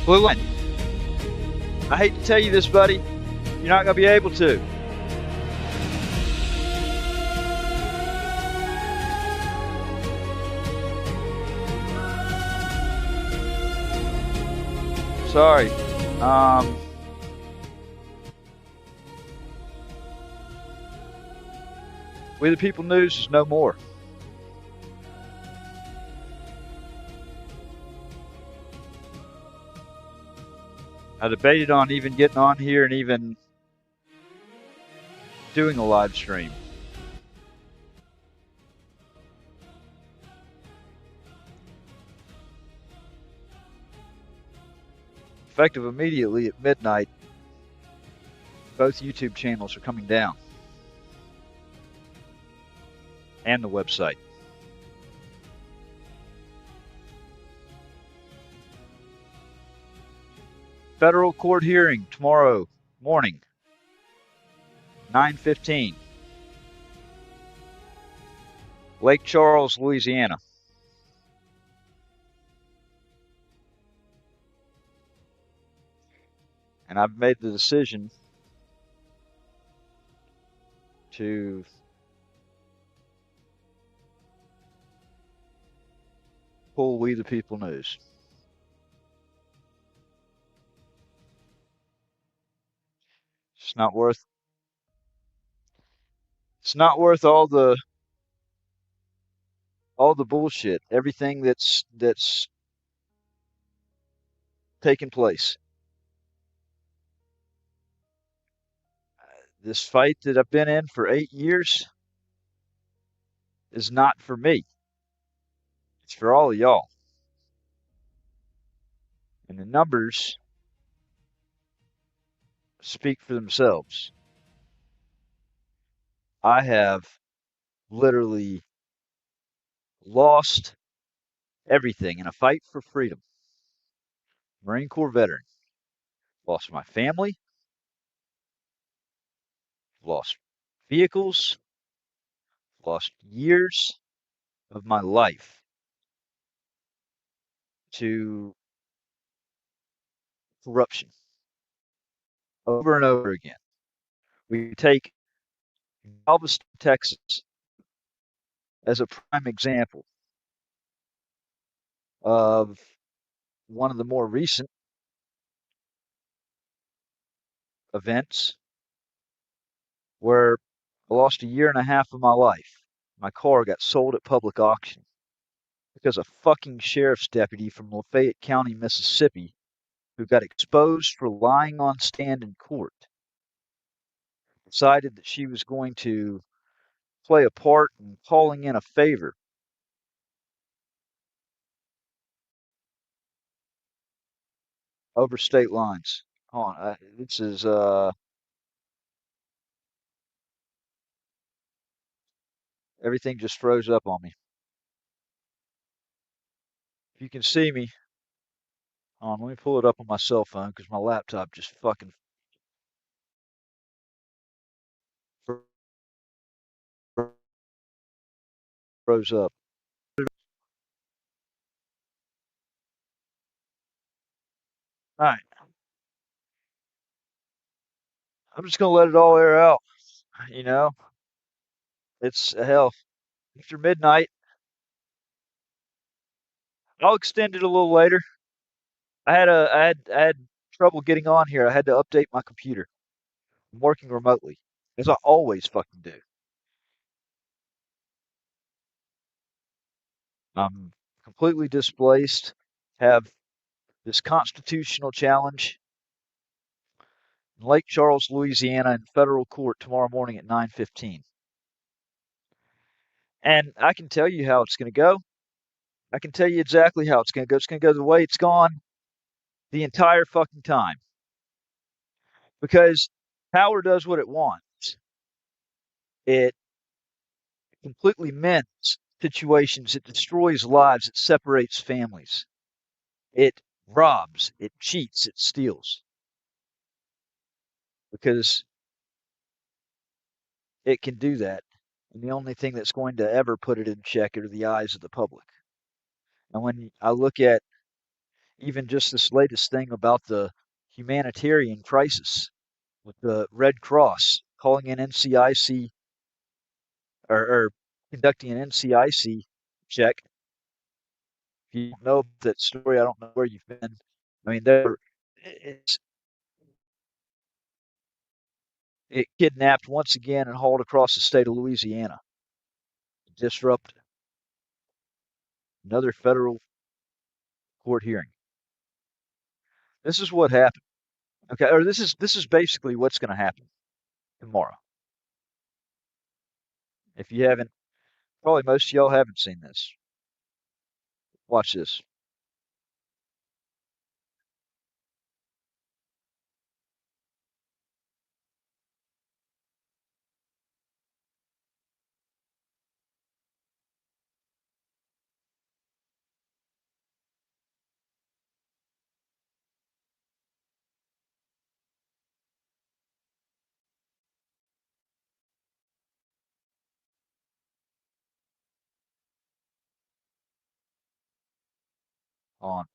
Blue line. I hate to tell you this, buddy. You're not going to be able to. Sorry. We the People News is no more. I debated on even getting on here and even doing a live stream. Effective immediately at midnight, both YouTube channels are coming down. And the website. Federal court hearing tomorrow morning, 9:15. Lake Charles, Louisiana. And I've made the decision to pull We the People News. It's not worth all the bullshit, everything that's taken place. This fight that I've been in for 8 years is not for me. It's for all of y'all. And the numbers speak for themselves. I have literally lost everything in a fight for freedom. Marine Corps veteran. Lost my family. Lost vehicles. Lost years of my life to corruption over and over again. We take Galveston, Texas as a prime example of one of the more recent events where I lost a year and a half of my life. My car got sold at public auction because a fucking sheriff's deputy from Lafayette County, Mississippi, who got exposed for lying on stand in court, decided that she was going to play a part in calling in a favor over state lines. Hold on, this is everything just froze up on me. If you can see me, hold on, let me pull it up on my cell phone because my laptop just fucking froze up. All right, I'm just gonna let it all air out. You know, it's hell. After midnight, I'll extend it a little later. I had trouble getting on here. I had to update my computer. I'm working remotely, as I always fucking do. I'm completely displaced. Have this constitutional challenge in Lake Charles, Louisiana, in federal court tomorrow morning at 9:15. And I can tell you how it's going to go. I can tell you exactly how it's going to go. It's going to go the way it's gone the entire fucking time. Because power does what it wants. It completely mends situations. It destroys lives. It separates families. It robs. It cheats. It steals. Because it can do that. And the only thing that's going to ever put it in check are the eyes of the public. And when I look at Even just this latest thing about the humanitarian crisis with the Red Cross calling in NCIC or conducting an NCIC check. If you don't know that story, I don't know where you've been. I mean, it kidnapped once again and hauled across the state of Louisiana to disrupt another federal court hearing. This is what happened. Okay, or this is basically what's going to happen tomorrow. If you haven't, probably most of y'all haven't seen this. Watch this. On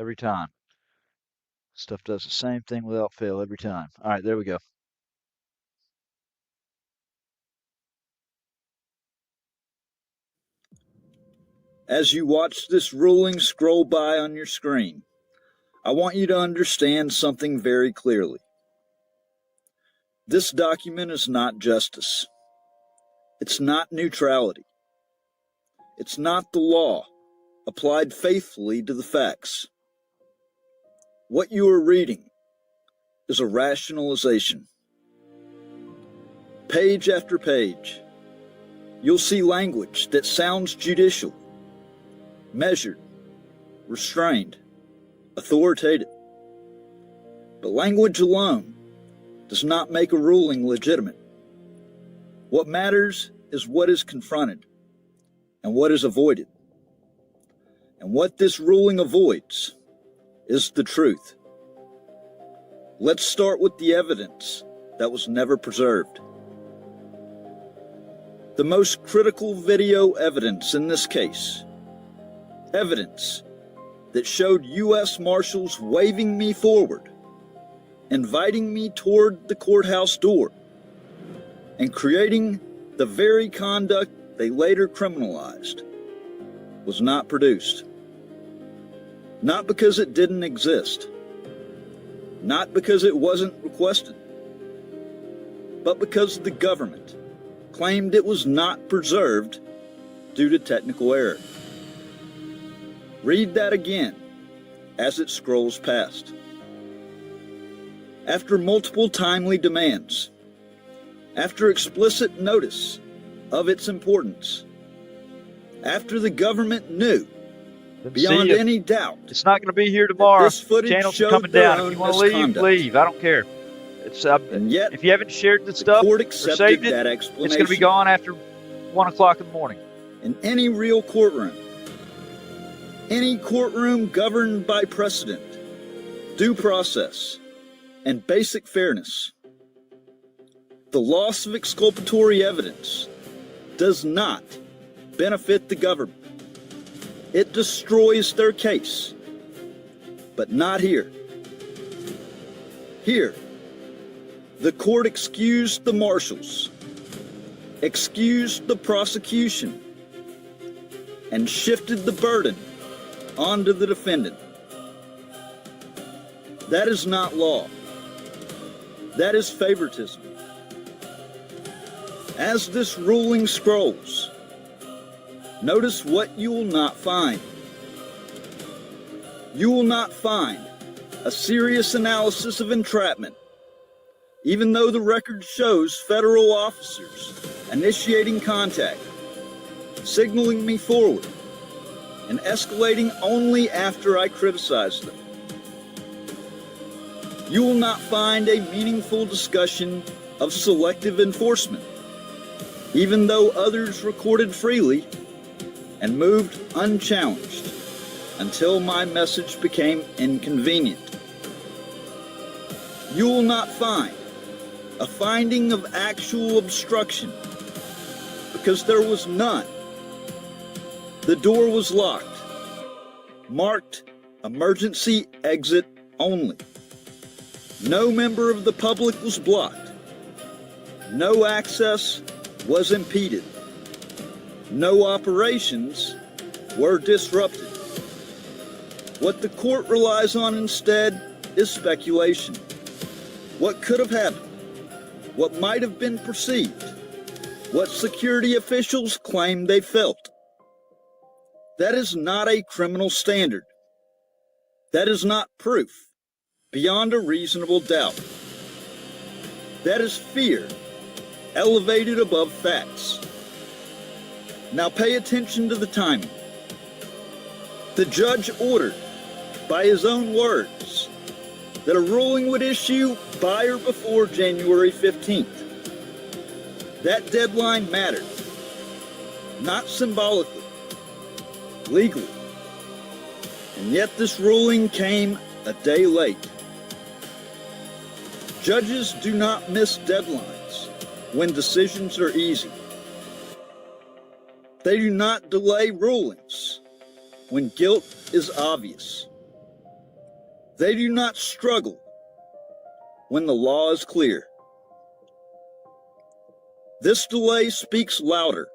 every time. Stuff does the same thing without fail every time. All right, there we go. As you watch this ruling scroll by on your screen, I want you to understand something very clearly. This document is not justice. It's not neutrality. It's not the law applied faithfully to the facts. What you are reading is a rationalization. Page after page, you'll see language that sounds judicial, measured, restrained, authoritative. But language alone does not make a ruling legitimate. What matters is what is confronted and what is avoided. And what this ruling avoids is the truth. Let's start with the evidence that was never preserved. The most critical video evidence in this case, evidence that showed U.S. Marshals waving me forward, inviting me toward the courthouse door, and creating the very conduct they later criminalized, was not produced. Not because it didn't exist, not because it wasn't requested, but because the government claimed it was not preserved due to technical error. Read that again as it scrolls past. After multiple timely demands, after explicit notice of its importance, after the government knew beyond any doubt it's not going to be here tomorrow. this footage Channels are showed coming their down. own If you want to leave, misconduct. leave. I don't care. It's And yet, if you haven't shared the the stuff court or accepted saved it, that it's explanation. going to be gone after 1 o'clock in the morning. In any real courtroom, any courtroom governed by precedent, due process, and basic fairness, the loss of exculpatory evidence does not benefit the government. It destroys their case, but not here. Here, the court excused the marshals, excused the prosecution, and shifted the burden onto the defendant. That is not law. That is favoritism. As this ruling scrolls, notice what you will not find. You will not find a serious analysis of entrapment, even though the record shows federal officers initiating contact, signaling me forward, and escalating only after I criticize them. You will not find a meaningful discussion of selective enforcement, even though others recorded freely and moved unchallenged until my message became inconvenient. You will not find a finding of actual obstruction because there was none. The door was locked, marked emergency exit only. No member of the public was blocked. No access was impeded. No operations were disrupted. What the court relies on instead is speculation. What could have happened? What might have been perceived? What security officials claim they felt? That is not a criminal standard. That is not proof beyond a reasonable doubt. That is fear elevated above facts. Now pay attention to the timing. The judge ordered, by his own words, that a ruling would issue by or before January 15th. That deadline mattered, not symbolically, legally. And yet this ruling came a day late. Judges do not miss deadlines when decisions are easy. They do not delay rulings when guilt is obvious. They do not struggle when the law is clear. This delay speaks louder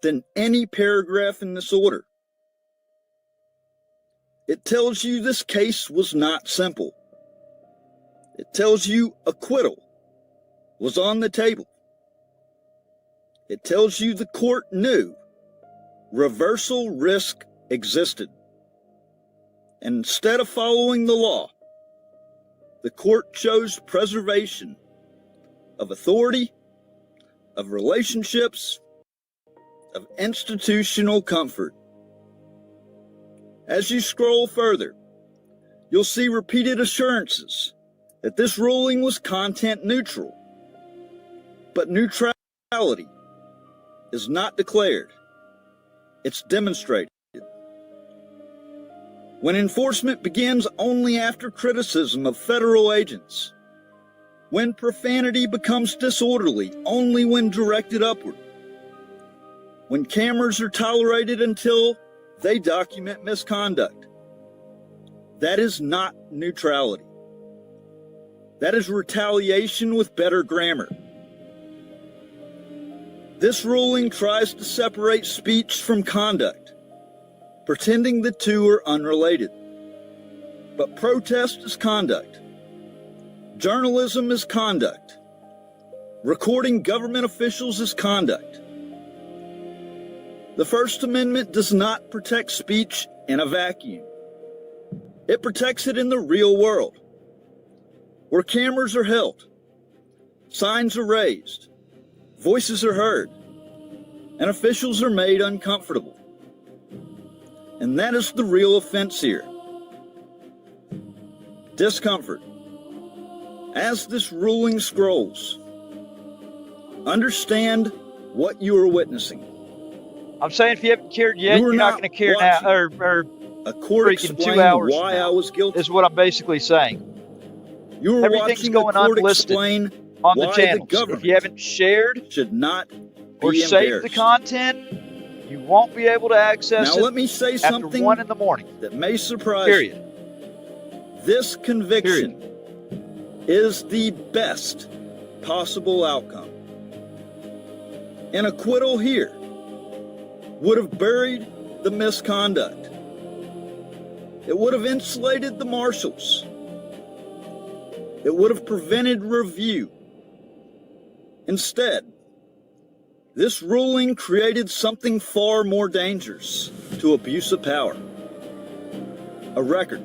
than any paragraph in this order. It tells you this case was not simple. It tells you acquittal was on the table. It tells you the court knew reversal risk existed. And instead of following the law, the court chose preservation of authority, of relationships, of institutional comfort. As you scroll further, you'll see repeated assurances that this ruling was content neutral. But neutrality is not declared. It's demonstrated. When enforcement begins only after criticism of federal agents, when profanity becomes disorderly only when directed upward, when cameras are tolerated until they document misconduct, that is not neutrality. That is retaliation with better grammar. This ruling tries to separate speech from conduct, pretending the two are unrelated. But protest is conduct. Journalism is conduct. Recording government officials is conduct. The First Amendment does not protect speech in a vacuum. It protects it in the real world, where cameras are held, signs are raised, voices are heard, and officials are made uncomfortable. And that is the real offense here. Discomfort. As this ruling scrolls, understand what you are witnessing. I'm saying if you haven't cared yet, you're not going to care now, or a court freaking 2 hours why now, I was guilty. is what I'm basically saying. You are Everything's going unlisted on the channels. If you haven't shared should not or saved the content, you won't be able to access it let me say after something 1 in the morning. That may surprise Period. you. This conviction is the best possible outcome. An acquittal here would have buried the misconduct. It would have insulated the marshals. It would have prevented review. Instead, this ruling created something far more dangerous to abuse of power. A record.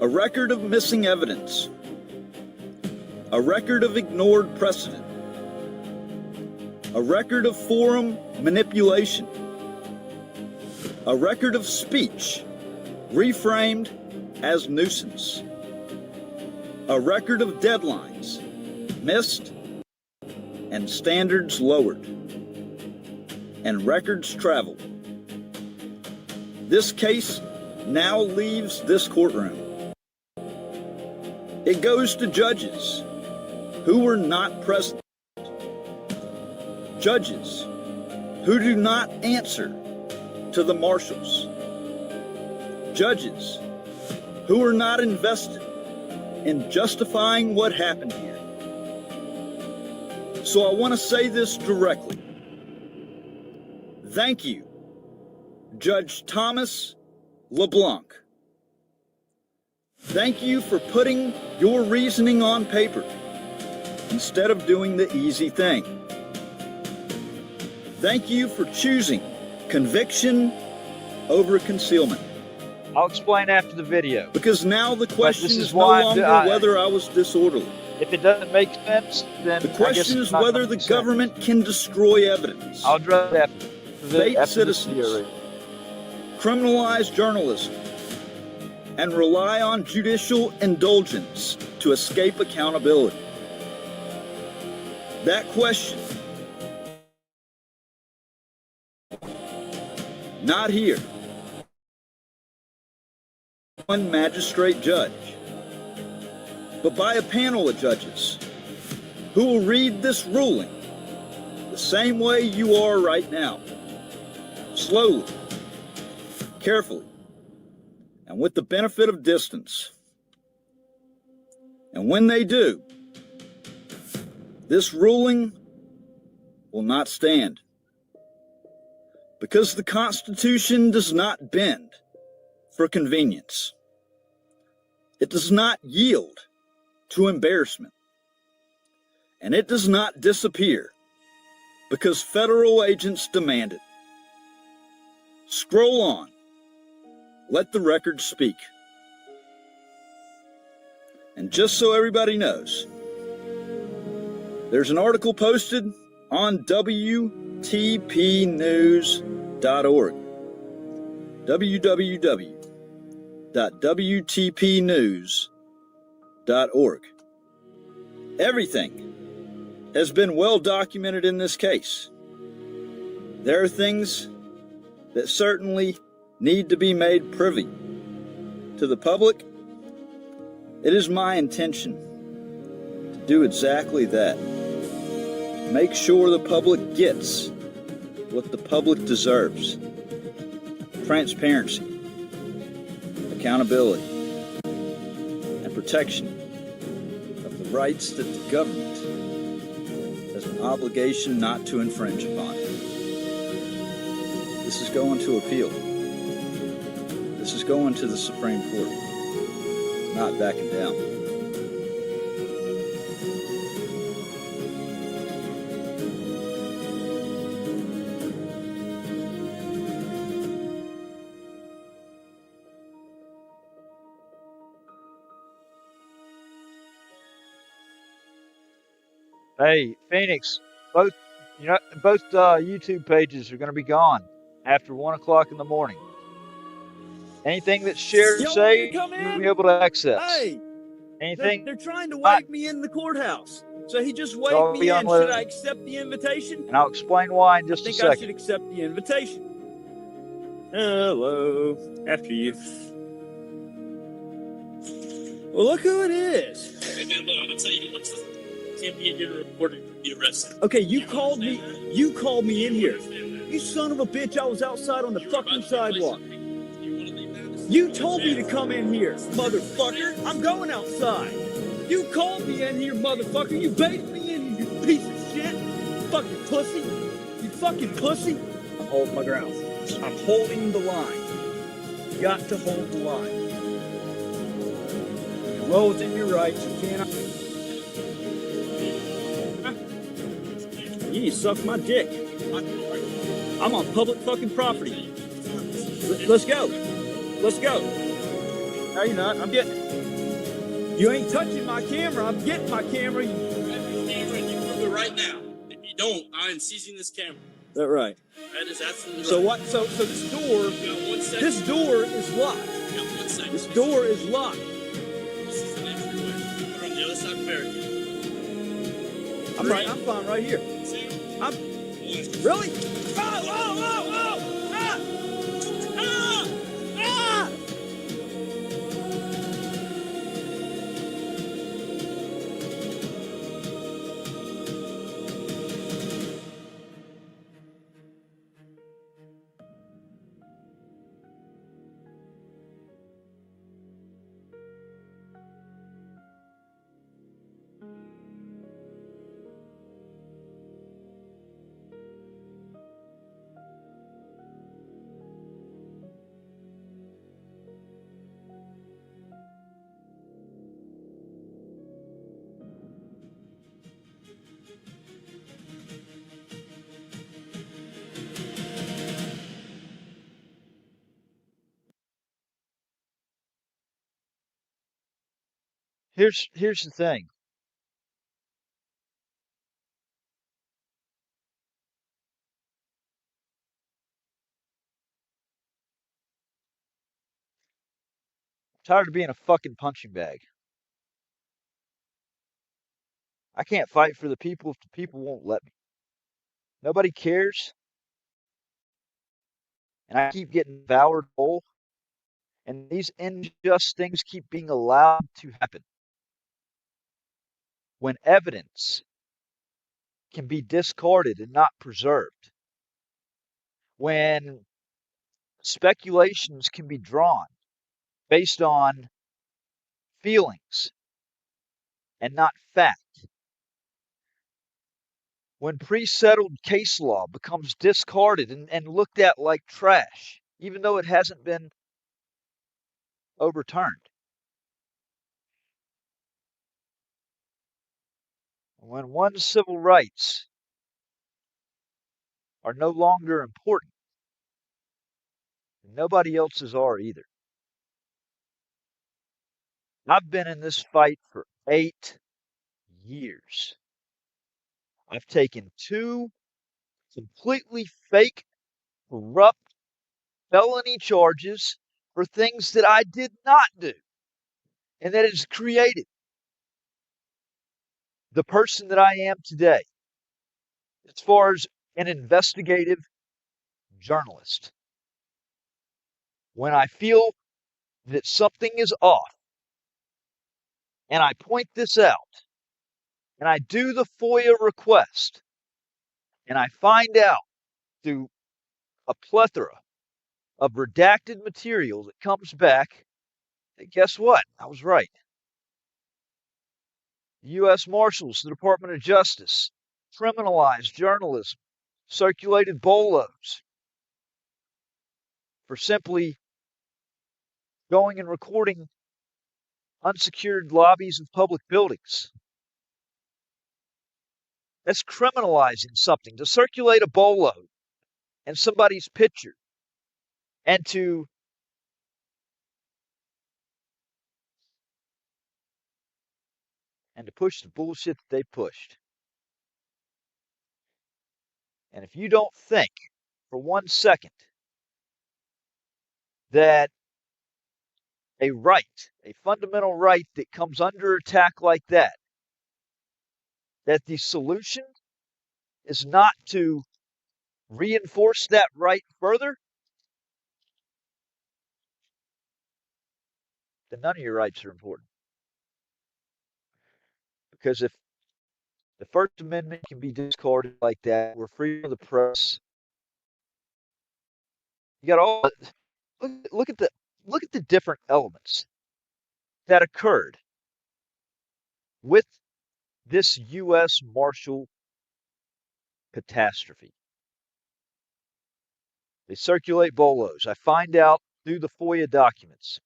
A record of missing evidence. A record of ignored precedent. A record of forum manipulation. A record of speech reframed as nuisance. A record of deadlines missed and standards lowered. and records travel. This case now leaves this courtroom. It goes to judges who were not present. Judges who do not answer to the marshals. Judges who are not invested in justifying what happened here. So I want to say this directly. Thank you, Judge Thomas LeBlanc. Thank you for putting your reasoning on paper instead of doing the easy thing. Thank you for choosing conviction over concealment. I'll explain after the video. Because now the question is no longer whether I was disorderly. If it doesn't make sense, then the question is whether the government can destroy evidence. I'll address that after Fake citizens, criminalize journalism, and rely on judicial indulgence to escape accountability. That question, not here. One magistrate judge, but by a panel of judges who will read this ruling the same way you are right now. Slowly, carefully, and with the benefit of distance. And when they do, this ruling will not stand. Because the Constitution does not bend for convenience. It does not yield to embarrassment. And it does not disappear because federal agents demand it. Scroll on. Let the record speak. And just so everybody knows, there's an article posted on WTPnews.org. www.wtpnews.org. Everything has been well documented in this case. There are things that certainly need to be made privy to the public. It is my intention to do exactly that. Make sure the public gets what the public deserves. Transparency, accountability, and protection of the rights that the government has an obligation not to infringe upon. This is going to appeal. This is going to the Supreme Court. Not backing down. Hey, Phoenix, both YouTube pages are going to be gone after 1 o'clock in the morning. Anything that's shared or saved, you'll be able to access. Hey, anything they're trying to wake me in the courthouse. So he just waved me in. Should I accept the invitation? And I'll explain why in just a second. I think I should accept the invitation. Hello. After you. Well, look who it is. Hey, man, look, I'm going to tell you, can't be in here reporting for the arrested. Okay, you called me in here. You son of a bitch, I was outside on the fucking sidewalk. You told me to come in here, motherfucker. I'm going outside. You called me in here, motherfucker. You baited me in, you piece of shit. Fucking pussy. You fucking pussy. I'm holding my ground. I'm holding the line. You got to hold the line. You're well within your rights. You cannot. You need to suck my dick. I'm on public fucking property. Let's go. Let's go. No, you're not. I'm getting it. You ain't touching my camera. I'm getting my camera. You grab your camera and you prove it right now. If you don't, I am seizing this camera. Is that right? That is absolutely right. So what? So this door. This door is locked. This door is locked. This is an entryway. We're on the other side of the barricade. I'm fine right here. See? Really? Oh, oh, oh, oh! Ah! Ah! Ah! Here's the thing. I'm tired of being a fucking punching bag. I can't fight for the people if the people won't let me. Nobody cares, and I keep getting devoured whole, and these unjust things keep being allowed to happen. When evidence can be discarded and not preserved, when speculations can be drawn based on feelings and not fact, when pre-settled case law becomes discarded and looked at like trash, even though it hasn't been overturned, when one's civil rights are no longer important, nobody else's are either. I've been in this fight for 8 years. I've taken 2 completely fake, corrupt felony charges for things that I did not do, and that has created the person that I am today as far as an investigative journalist. When I feel that something is off and I point this out and I do the FOIA request and I find out through a plethora of redacted material that comes back, that guess what? I was right. The U.S. Marshals, the Department of Justice, criminalized journalism, circulated bolos for simply going and recording unsecured lobbies of public buildings. That's criminalizing something. To circulate a bolo and somebody's picture and to push the bullshit that they pushed. And if you don't think for 1 second that a right, a fundamental right that comes under attack like that the solution is not to reinforce that right further, then none of your rights are important. Because if the First Amendment can be discarded like that, we're freedom of the press. You got all look at the different elements that occurred with this U.S. Marshal catastrophe. They circulate bolos. I find out through the FOIA documents.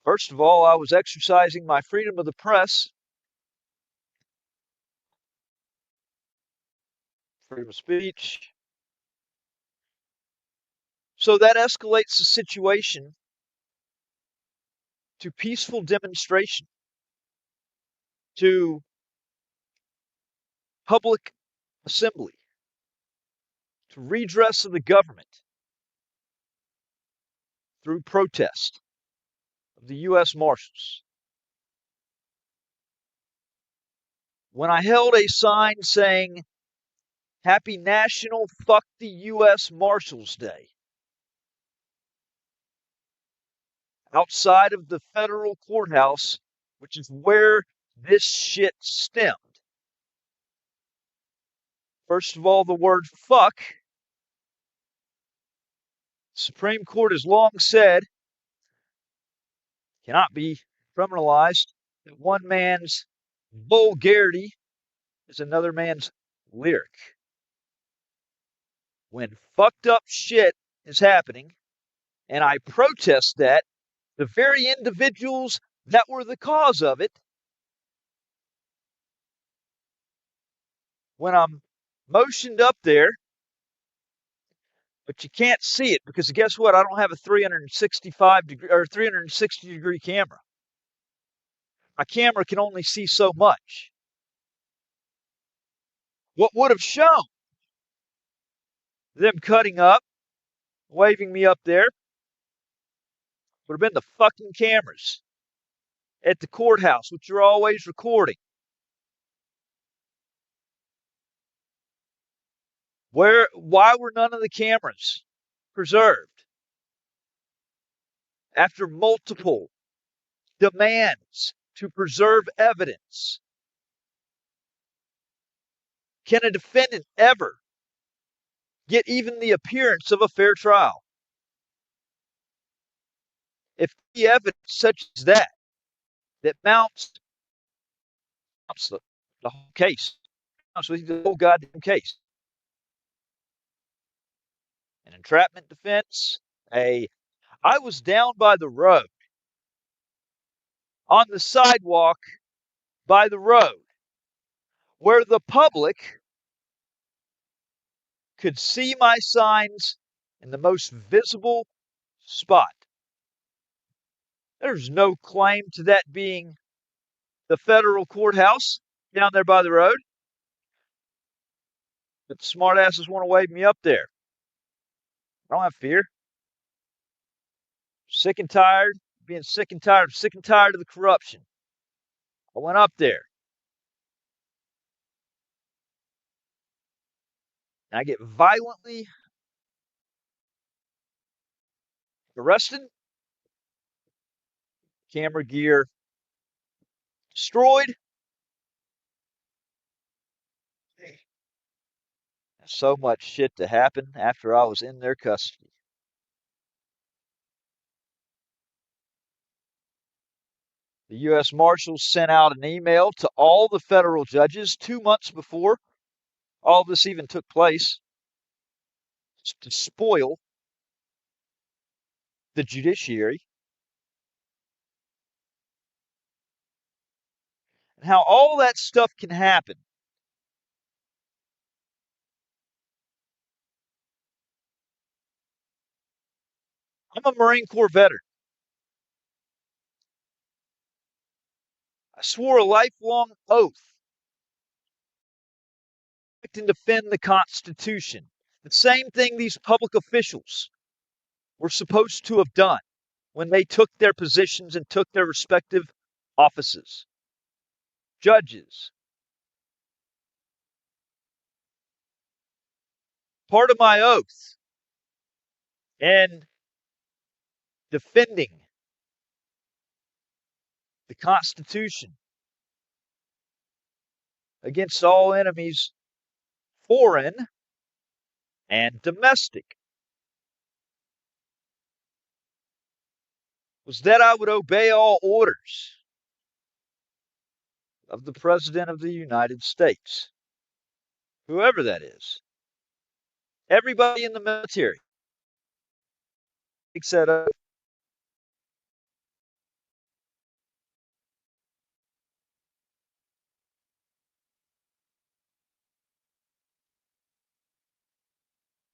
First of all, I was exercising my freedom of the press, freedom of speech. So that escalates the situation to peaceful demonstration, to public assembly, to redress of the government through protest of the U.S. Marshals. When I held a sign saying, Happy National Fuck the U.S. Marshals Day. Outside of the federal courthouse, which is where this shit stemmed. First of all, the word fuck. The Supreme Court has long said cannot be criminalized, that one man's vulgarity is another man's lyric. When fucked up shit is happening, and I protest that, the very individuals that were the cause of it, when I'm motioned up there, but you can't see it because guess what? I don't have a 360 degree camera. My camera can only see so much. What would have shown them cutting up, waving me up there, would have been the fucking cameras at the courthouse, which are always recording. Why were none of the cameras preserved? After multiple demands to preserve evidence, can a defendant ever get even the appearance of a fair trial? If the evidence such as that mounts the whole case, the whole goddamn case. An entrapment defense, I was down by the road, on the sidewalk by the road, where the public could see my signs in the most visible spot. There's no claim to that being the federal courthouse down there by the road. But the smartasses want to wave me up there. I don't have fear. Sick and tired, being sick and tired of the corruption. I went up there. And I get violently arrested. Camera gear destroyed. So much shit to happen after I was in their custody. The U.S. Marshals sent out an email to all the federal judges 2 months before all this even took place to spoil the judiciary. And how all that stuff can happen. I'm a Marine Corps veteran. I swore a lifelong oath to protect and defend the Constitution. The same thing these public officials were supposed to have done when they took their positions and took their respective offices. Judges. Part of my oath and defending the Constitution against all enemies, foreign and domestic, was that I would obey all orders of the President of the United States, whoever that is. Everybody in the military takes that oath.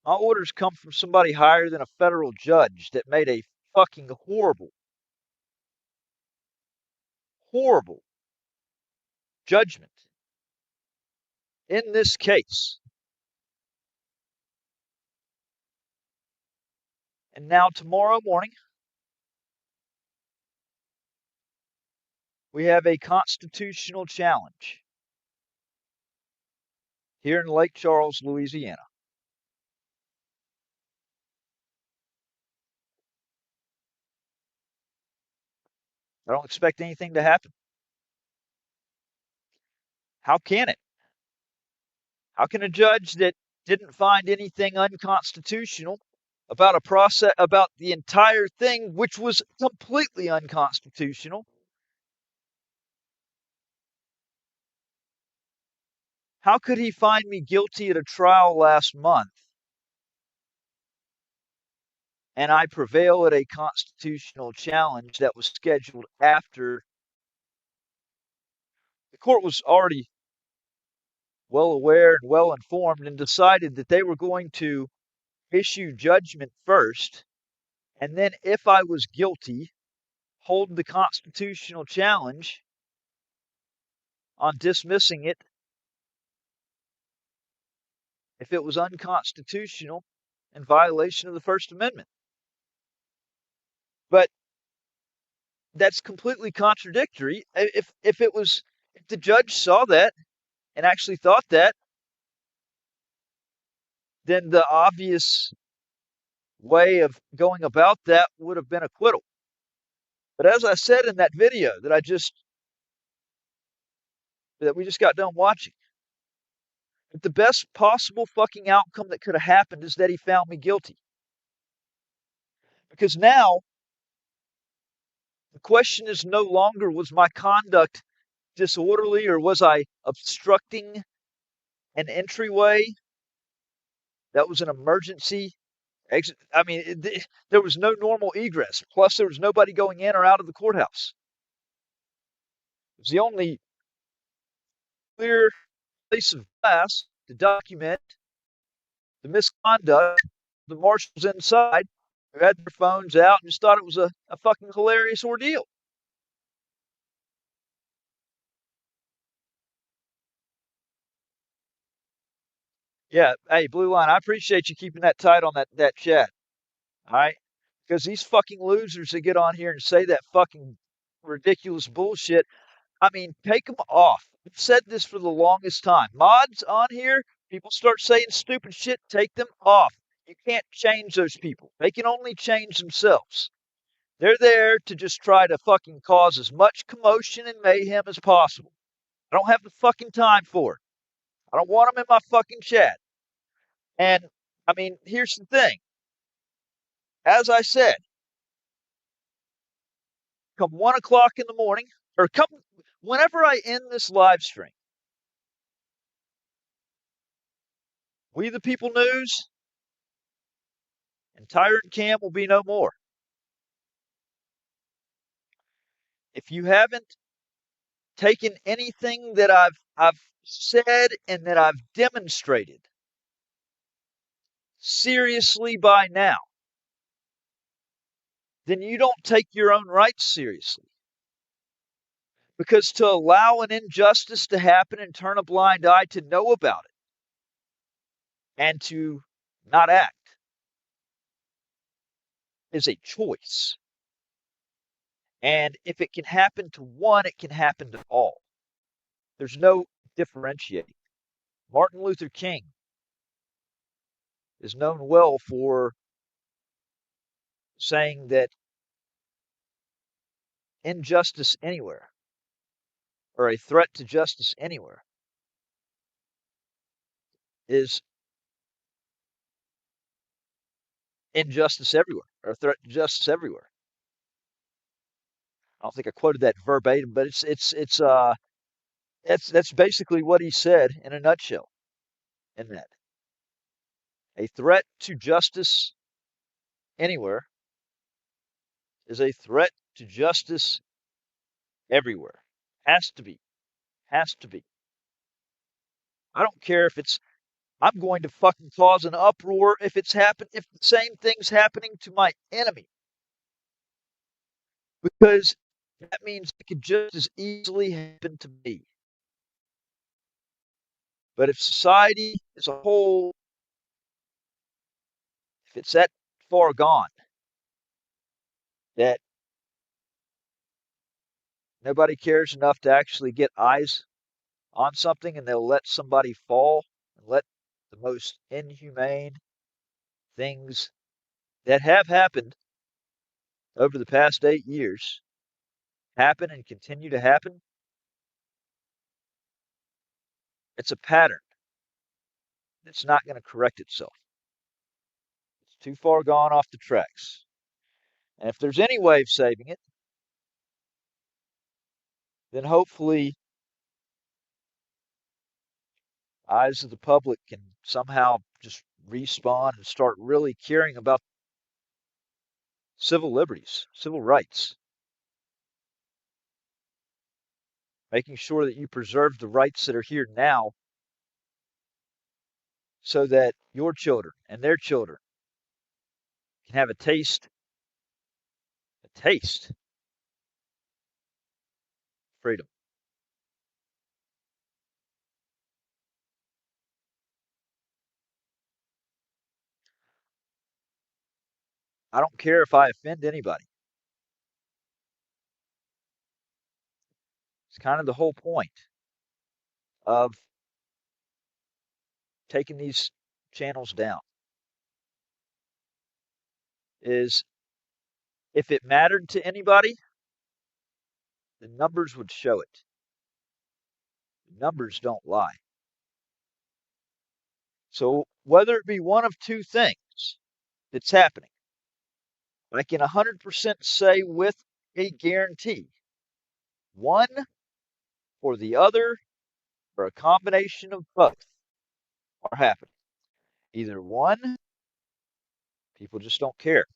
My orders come from somebody higher than a federal judge that made a fucking horrible judgment in this case. And now tomorrow morning, we have a constitutional challenge here in Lake Charles, Louisiana. I don't expect anything to happen. How can it? How can a judge that didn't find anything unconstitutional about a process, about the entire thing, which was completely unconstitutional, how could he find me guilty at a trial last month and I prevail at a constitutional challenge that was scheduled after the court was already well aware and well informed and decided that they were going to issue judgment first, and then if I was guilty, hold the constitutional challenge on dismissing it if it was unconstitutional in violation of the First Amendment. But that's completely contradictory. If the judge saw that and actually thought that, then the obvious way of going about that would have been acquittal. But as I said in that video that we just got done watching, the best possible fucking outcome that could have happened is that he found me guilty. Because now the question is no longer, was my conduct disorderly or was I obstructing an entryway that was an emergency exit? I mean, there was no normal egress. Plus, there was nobody going in or out of the courthouse. It was the only clear place of glass to document the misconduct of the marshals inside who had their phones out and just thought it was a fucking hilarious ordeal. Yeah, hey, Blue Line, I appreciate you keeping that tight on that chat. All right? Because these fucking losers that get on here and say that fucking ridiculous bullshit, I mean, take them off. I've said this for the longest time. Mods on here, people start saying stupid shit, take them off. You can't change those people. They can only change themselves. They're there to just try to fucking cause as much commotion and mayhem as possible. I don't have the fucking time for it. I don't want them in my fucking chat. And, I mean, here's the thing. As I said, come 1 o'clock in the morning, or come whenever I end this live stream, We the People News and Tyrant Cam will be no more. If you haven't taken anything that I've said and that I've demonstrated seriously by now, then you don't take your own rights seriously. Because to allow an injustice to happen and turn a blind eye to know about it and to not act is a choice. And if it can happen to one, it can happen to all. There's no differentiating. Martin Luther King is known well for saying that injustice anywhere, or a threat to justice anywhere, is injustice everywhere, or a threat to justice everywhere. I don't think I quoted that verbatim, but that's basically what he said in a nutshell. In that, a threat to justice anywhere is a threat to justice everywhere. Has to be. Has to be. I don't care if I'm going to fucking cause an uproar if if the same thing's happening to my enemy. Because that means it could just as easily happen to me. But if society as a whole, if it's that far gone that nobody cares enough to actually get eyes on something and they'll let somebody fall and let the most inhumane things that have happened over the past 8 years happen and continue to happen, it's a pattern. It's not going to correct itself. It's too far gone off the tracks. And if there's any way of saving it, then hopefully eyes of the public can somehow just respawn and start really caring about civil liberties, civil rights, making sure that you preserve the rights that are here now so that your children and their children can have a taste of freedom. I don't care if I offend anybody. It's kind of the whole point of taking these channels down is if it mattered to anybody, the numbers would show it. The numbers don't lie. So whether it be one of two things that's happening, I can 100% say with a guarantee, one or the other or a combination of both are happening. Either one, people just don't care.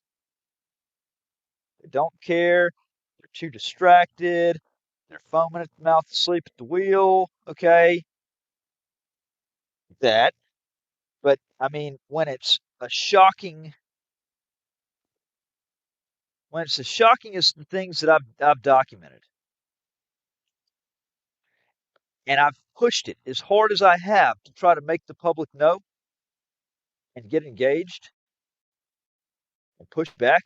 They don't care. They're too distracted. They're foaming at the mouth asleep at the wheel. Okay. That. But I mean, when it's as shocking as the things that I've documented, and I've pushed it as hard as I have to try to make the public know and get engaged and push back,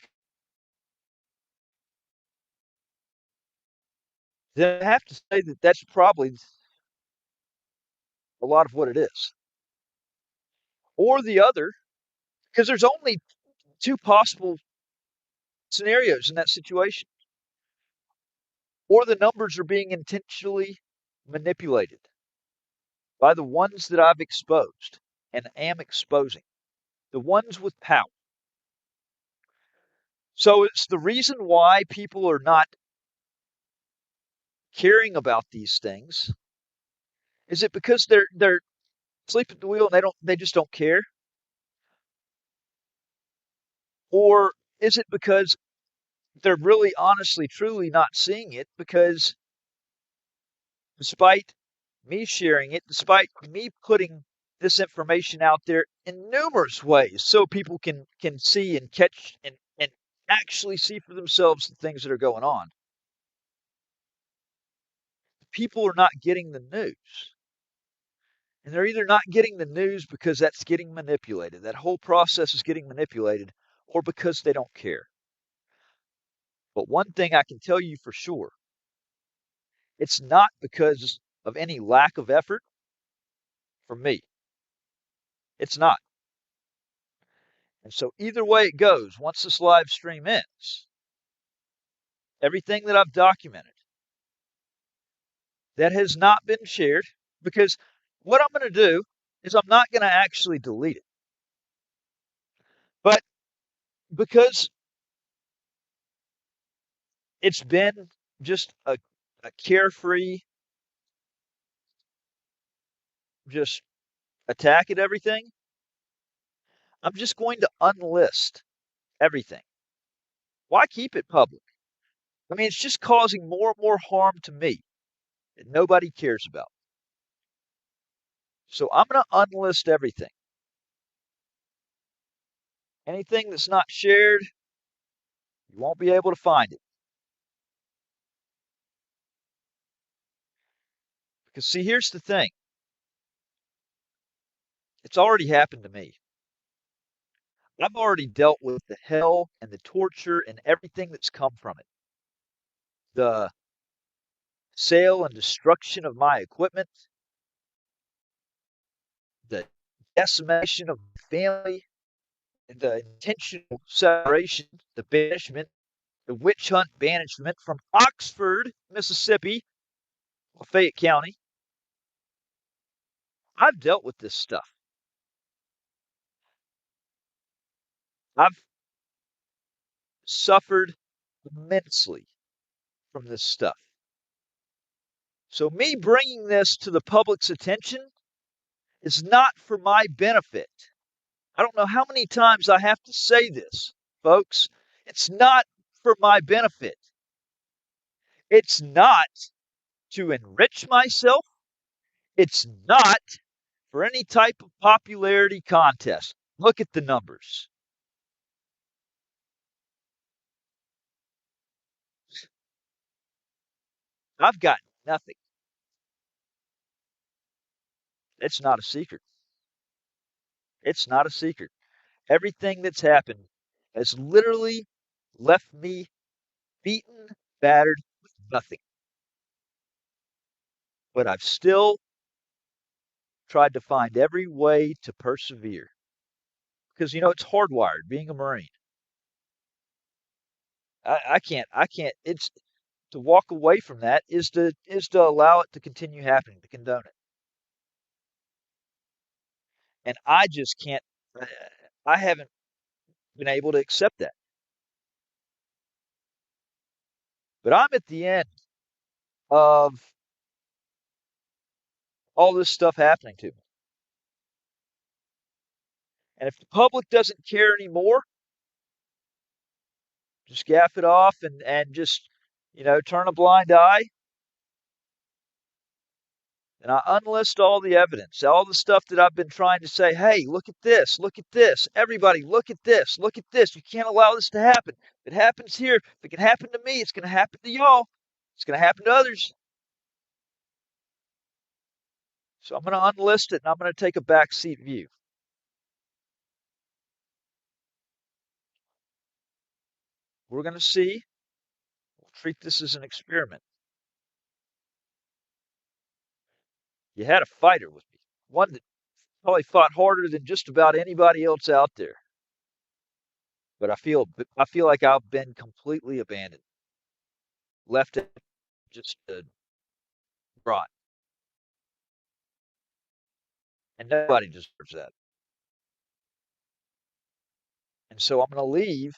then I have to say that that's probably a lot of what it is. Or the other, because there's only two possible scenarios in that situation. Or the numbers are being intentionally manipulated by the ones that I've exposed and am exposing, the ones with power. So it's the reason why people are not caring about these things. Is it because they're asleep at the wheel and they just don't care? Or is it because they're really honestly truly not seeing it, because despite me sharing it, despite me putting this information out there in numerous ways so people can see and catch and actually see for themselves the things that are going on, people are not getting the news. And they're either not getting the news because that's getting manipulated, that whole process is getting manipulated, or because they don't care. But one thing I can tell you for sure, it's not because of any lack of effort from me. It's not. And so either way it goes, once this live stream ends, everything that I've documented that has not been shared, because what I'm going to do is I'm not going to actually delete it. But because it's been just a carefree, just attack at everything, I'm just going to unlist everything. Why keep it public? I mean, it's just causing more and more harm to me that nobody cares about. So I'm going to unlist everything. Anything that's not shared, you won't be able to find it. Because, see, here's the thing. It's already happened to me. I've already dealt with the hell and the torture and everything that's come from it. The sale and destruction of my equipment, the decimation of family, the intentional separation, the banishment, the witch hunt banishment from Oxford, Mississippi, Fayette County. I've dealt with this stuff. I've suffered immensely from this stuff. So me bringing this to the public's attention is not for my benefit. I don't know how many times I have to say this, folks. It's not for my benefit. It's not to enrich myself. It's not for any type of popularity contest. Look at the numbers. I've got nothing. It's not a secret. It's not a secret. Everything that's happened has literally left me beaten, battered, with nothing. But I've still tried to find every way to persevere. Because, it's hardwired being a Marine. I can't, it's to walk away from that is to allow it to continue happening, to condone it. And I just can't, I haven't been able to accept that. But I'm at the end of all this stuff happening to me. And if the public doesn't care anymore, just gaff it off and just, turn a blind eye. And I unlist all the evidence, all the stuff that I've been trying to say, hey, look at this, everybody, look at this, You can't allow this to happen. If it happens here, if it can happen to me, it's going to happen to y'all. It's going to happen to others. So I'm going to unlist it and I'm going to take a backseat view. We're going to see. We'll treat this as an experiment. You had a fighter with me, one that probably fought harder than just about anybody else out there. But I feel like I've been completely abandoned, left just rot, and nobody deserves that. And so I'm going to leave.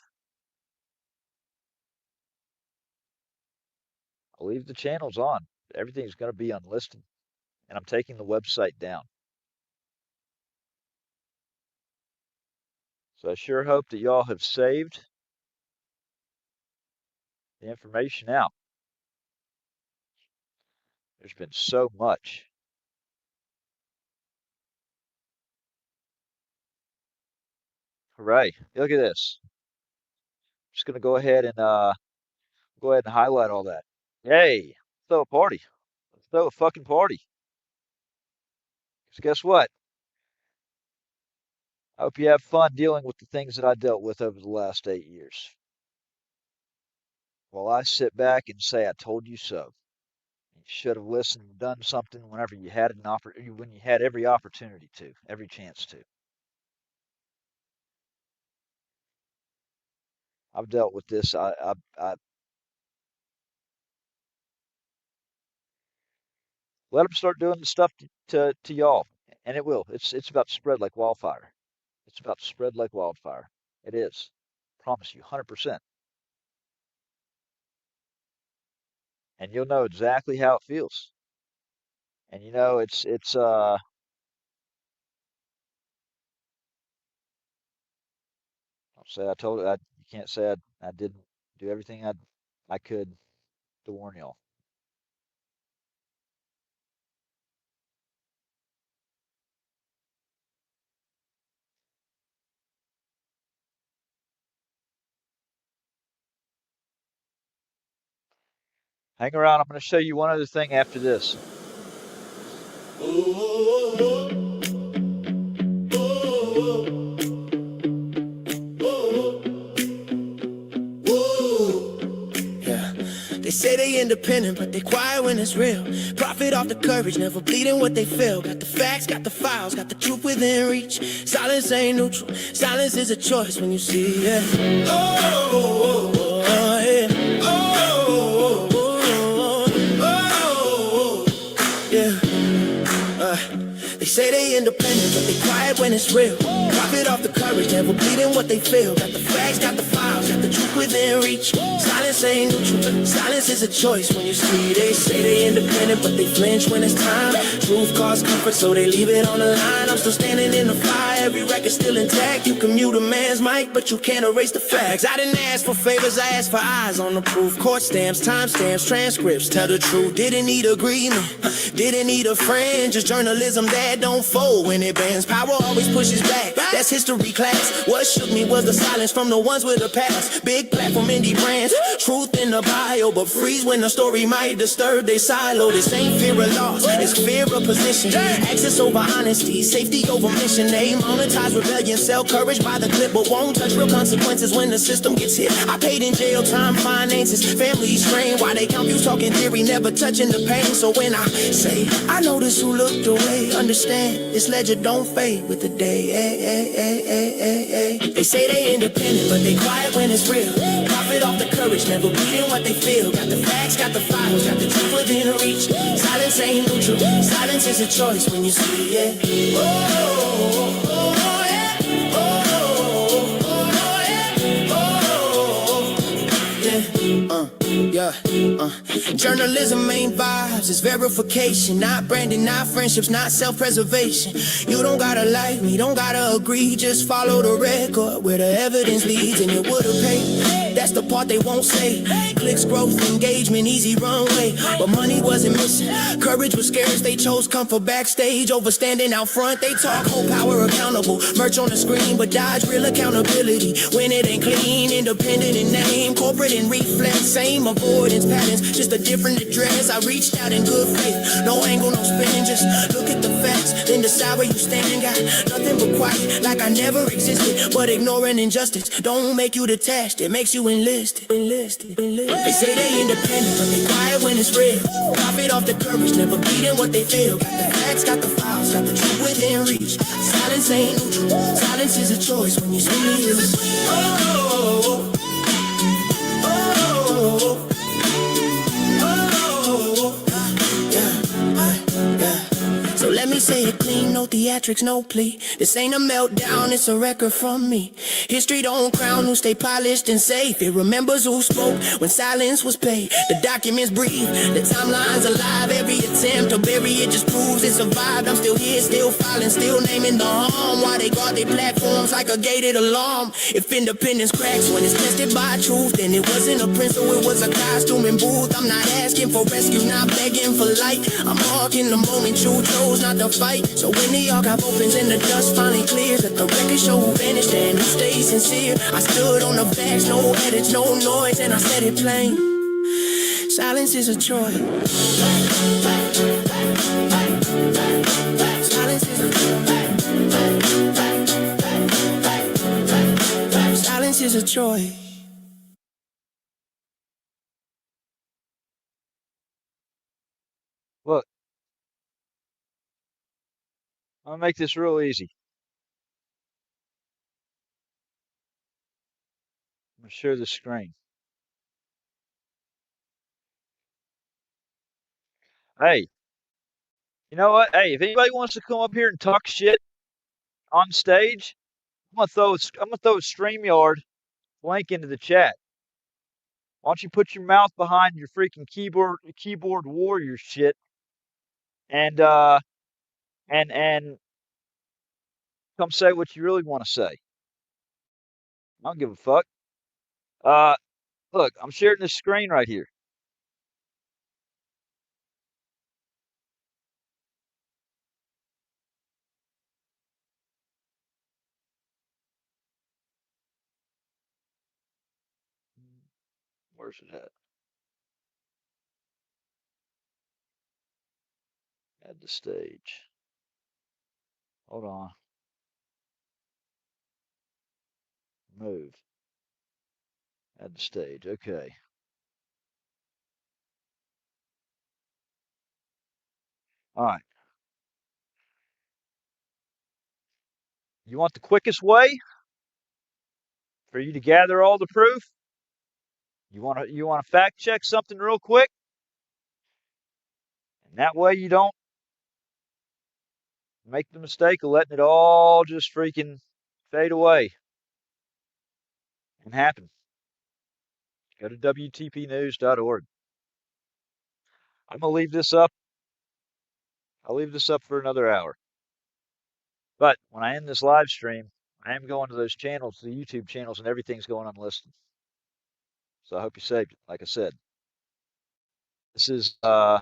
I'll leave the channels on. Everything's going to be unlisted, and I'm taking the website down. So I sure hope that y'all have saved the information out. There's been so much. Hooray. Look at this. I'm just going to go ahead and highlight all that. Hey, let's throw a party. Let's throw a fucking party. Because guess what? I hope you have fun dealing with the things that I dealt with over the last 8 years. While I sit back and say, I told you so. You should have listened and done something whenever you had when you had every opportunity to, every chance to. I've dealt with this. I let them start doing the stuff to y'all, and it will. It's about to spread like wildfire. It's about to spread like wildfire. It is. Promise you, 100%. And you'll know exactly how it feels. And it's I'll say I told you can't say I didn't do everything I could to warn y'all. Hang around. I'm going to show you one other thing after this. They say they independent, but they quiet when it's real. Profit off the courage, never bleeding what they feel. Got the facts, got the files, got the truth within reach. Silence ain't neutral, silence is a choice when you see it. Yeah. They say they independent, but they quiet when it's real. Profit off the courage, never bleeding what they feel. Got the facts, got the files, got the truth within reach. Silence ain't neutral, silence is a choice when you see. They say they independent, but they flinch when it's time. Truth causes comfort, so they leave it on the line. I'm still standing in the fire, every record still intact. You can mute a man's mic, but you can't erase the facts. I didn't ask for favors, I asked for eyes on the proof. Court stamps, time stamps, transcripts, tell the truth. Didn't need agreement, didn't need a friend. Just journalism that don't fold when it bends. Power always pushes back, that's history class. What shook me was the silence from the ones with the past. Big platform, indie brands, truth in the bio, but freeze when the story might disturb they silo. This ain't fear of loss, it's fear of position. Access over honesty, safety over mission. They monetize rebellion, sell courage by the clip, but won't touch real consequences when the system gets hit. I paid in jail time, finances, family strain. Why they confused talking theory, never touching the pain. So when I say, I notice who looked away, understand this ledger don't fade with the day. They say they independent, but they quiet when it's real. Profit off the courage, never beating what they feel. Got the facts, got the files, got the truth within reach. Silence ain't neutral, silence is a choice when you see it. Journalism ain't vibes, it's verification. Not branding, not friendships, not self-preservation. You don't gotta like me, don't gotta agree. Just follow the record where the evidence leads, and it would've paid. That's the part they won't say. Clicks, growth, engagement, easy runway. But money wasn't missing, courage was scarce. They chose comfort backstage over standing out front. They talk whole power accountable, merch on the screen, but dodge real accountability when it ain't clean. Independent in name, corporate in reflex. Same avoidance patterns, just a different address. I reached out in good faith, no angle, no spin. Just look at the facts, then decide where you stand. Got nothing but quiet, like I never existed. But ignoring injustice don't make you detached, it makes you enlisted. They say they independent, but they quiet when it's real. Profit off the courage, never beating what they feel. Got the facts, got the files, got the truth within reach. Silence ain't neutral, silence is a choice when you see it. So let me say it clean, no theatrics, no plea. This ain't a meltdown, it's a record from me. History don't crown who stay polished and safe. It remembers who spoke when silence was paid. The documents breathe, the timeline's alive. Every attempt to bury it just proves it survived. I'm still here, still filing, still naming the harm. Why they guard their platforms like a gated alarm. If independence cracks when it's tested by truth, then it wasn't a pencil, it was a costume and booth. I'm not asking for rescue, not begging for light. I'm marking the moment you chose not to fight. So when the archive opens and the dust finally clears, let the record show who vanished and who stays sincere. I stood on the backs, no edits, no noise, and I said it plain. Silence is a choice. Silence is a choice. Silence is a choice. Look, I'm gonna make this real easy. I'm gonna share the screen. Hey, you know what? Hey, if anybody wants to come up here and talk shit on stage, I'm gonna throw a StreamYard link into the chat. Why don't you put your mouth behind your freaking keyboard warrior shit and and come say what you really want to say. I don't give a fuck. Uh, look, I'm sharing this screen right here. Where's it at? Add the stage. Hold on. Move. Add the stage. Okay. All right. You want the quickest way for you to gather all the proof? You want to fact check something real quick, and that way you don't make the mistake of letting it all just freaking fade away and happen. Go to WTPnews.org. I'm gonna leave this up. I'll leave this up for another hour. But when I end this live stream, I am going to those channels, the YouTube channels, and everything's going unlisted. So I hope you saved it. Like I said, this is the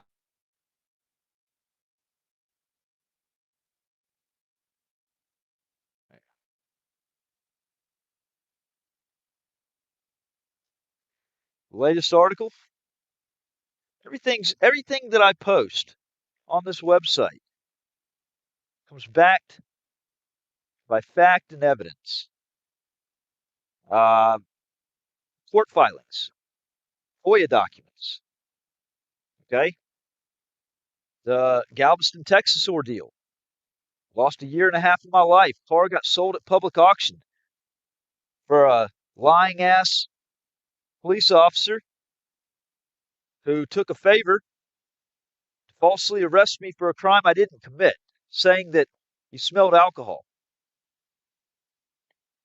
latest article. Everything that I post on this website comes backed by fact and evidence. Uh, Court filings, FOIA documents. Okay, the Galveston, Texas ordeal. Lost a year and a half of my life. Car got sold at public auction for a lying ass police officer who took a favor to falsely arrest me for a crime I didn't commit, saying that he smelled alcohol.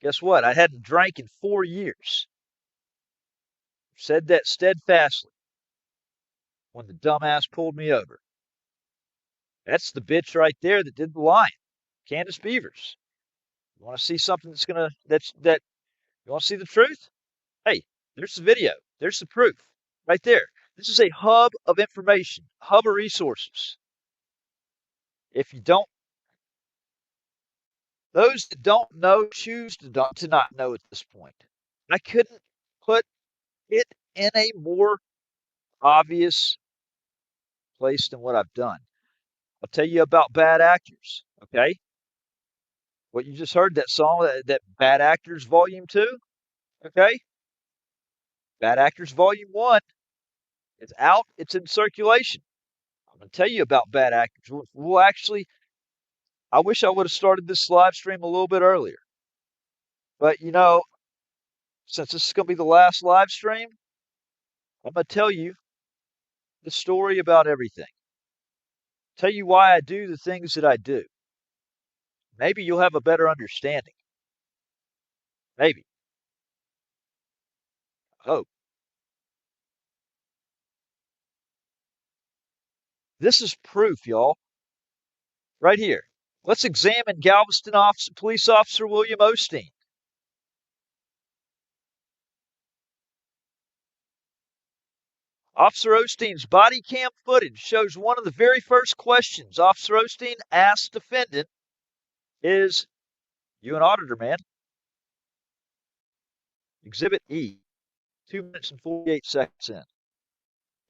Guess what? I hadn't drank in 4 years. Said that steadfastly when the dumbass pulled me over. That's the bitch right there that did the lying. Candace Beavers. You want to see something that you want to see the truth? Hey, there's the video. There's the proof right there. This is a hub of information, hub of resources. If you don't, those that don't know choose to not know at this point. I couldn't put it in a more obvious place than what I've done. I'll tell you about bad actors, okay? What you just heard, that song, that Bad Actors Volume 2, okay? Bad Actors Volume 1, it's out, it's in circulation. I'm going to tell you about bad actors. We'll actually, I wish I would have started this live stream a little bit earlier. But, since this is going to be the last live stream, I'm going to tell you the story about everything. Tell you why I do the things that I do. Maybe you'll have a better understanding. Maybe. I hope. This is proof, y'all. Right here. Let's examine Galveston police officer William Osteen. Officer Osteen's body cam footage shows one of the very first questions Officer Osteen asked defendant is, "You an auditor, man?" Exhibit E, 2 minutes and 48 seconds in.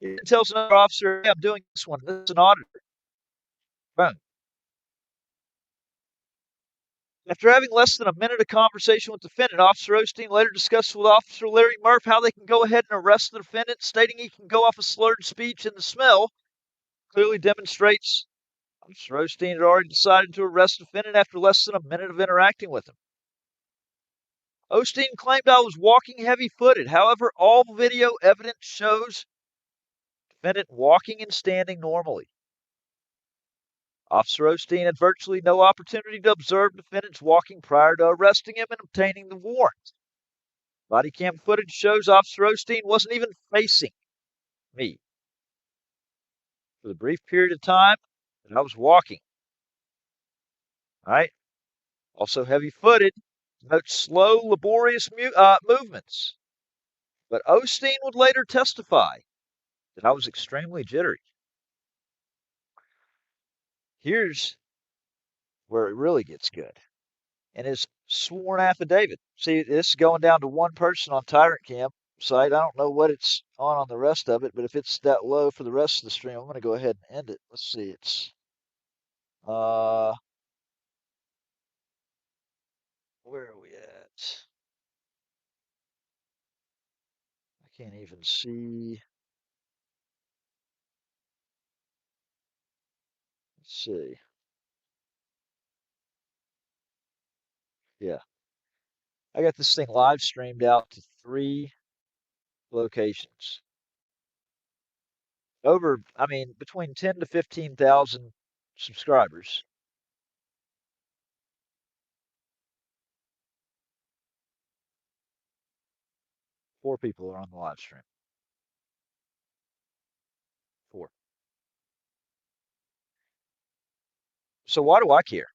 He tells another officer, "Hey, I'm doing this one. This is an auditor." Boom. After having less than a minute of conversation with the defendant, Officer Osteen later discussed with Officer Larry Murph how they can go ahead and arrest the defendant, stating he can go off a slurred speech, and the smell clearly demonstrates Officer Osteen had already decided to arrest the defendant after less than a minute of interacting with him. Osteen claimed I was walking heavy-footed. However, all video evidence shows the defendant walking and standing normally. Officer Osteen had virtually no opportunity to observe the defendant's walking prior to arresting him and obtaining the warrant. Body cam footage shows Officer Osteen wasn't even facing me for the brief period of time that I was walking. All right. Also heavy-footed denotes slow, laborious movements. But Osteen would later testify that I was extremely jittery. Here's where it really gets good. In his sworn affidavit. See, this is going down to one person on Tyrant Camp site. I don't know what it's on the rest of it, but if it's that low for the rest of the stream, I'm going to go ahead and end it. Let's see. It's where are we at? I can't even see. Let's see. Yeah. I got this thing live streamed out to 3 locations. Between 10 to 15,000 subscribers. 4 people are on the live stream. 4. So why do I care?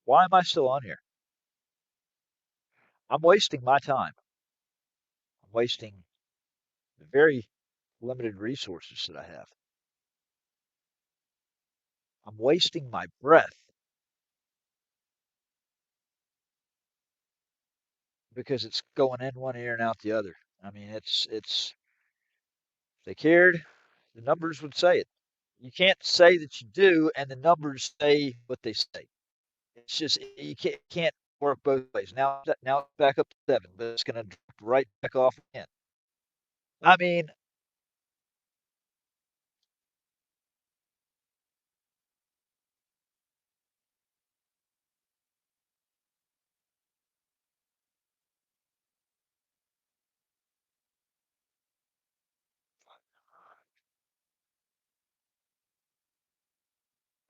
Why am I still on here? I'm wasting my time. I'm wasting the very limited resources that I have. I'm wasting my breath because it's going in one ear and out the other. If they cared, the numbers would say it. You can't say that you do and the numbers say what they say. It's just you can't work both ways. Now it's back up to 7, but it's going to drop right back off again. I mean,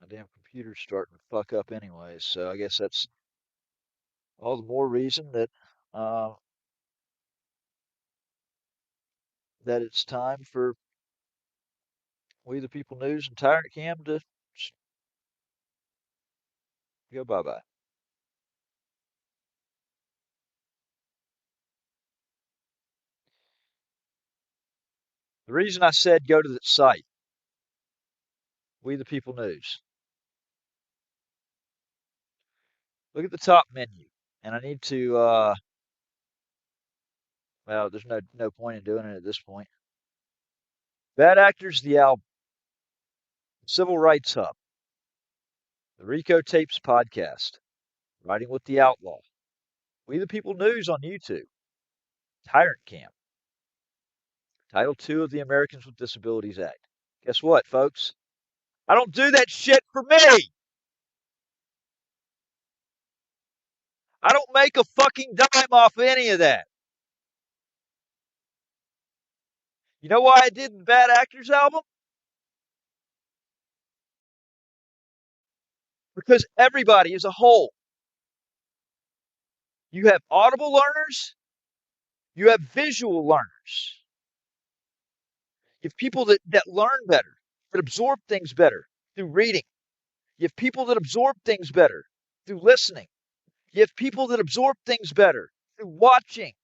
my damn computer's starting to fuck up anyways. So I guess that's all the more reason uh, that it's time for We the People News and Tyrant Cam to go bye bye. The reason I said go to the site, We the People News. Look at the top menu, and I need to. Well, there's no point in doing it at this point. Bad Actors, the album, Civil Rights Hub, the Rico Tapes podcast, Writing with the Outlaw, We the People News on YouTube, Tyrant Camp, Title II of the Americans with Disabilities Act. Guess what, folks? I don't do that shit for me. I don't make a fucking dime off of any of that. You know why I did the Bad Actors album? Because everybody is a whole. You have audible learners, you have visual learners. You have people that learn better, that absorb things better through reading. You have people that absorb things better through listening. You have people that absorb things better through watching.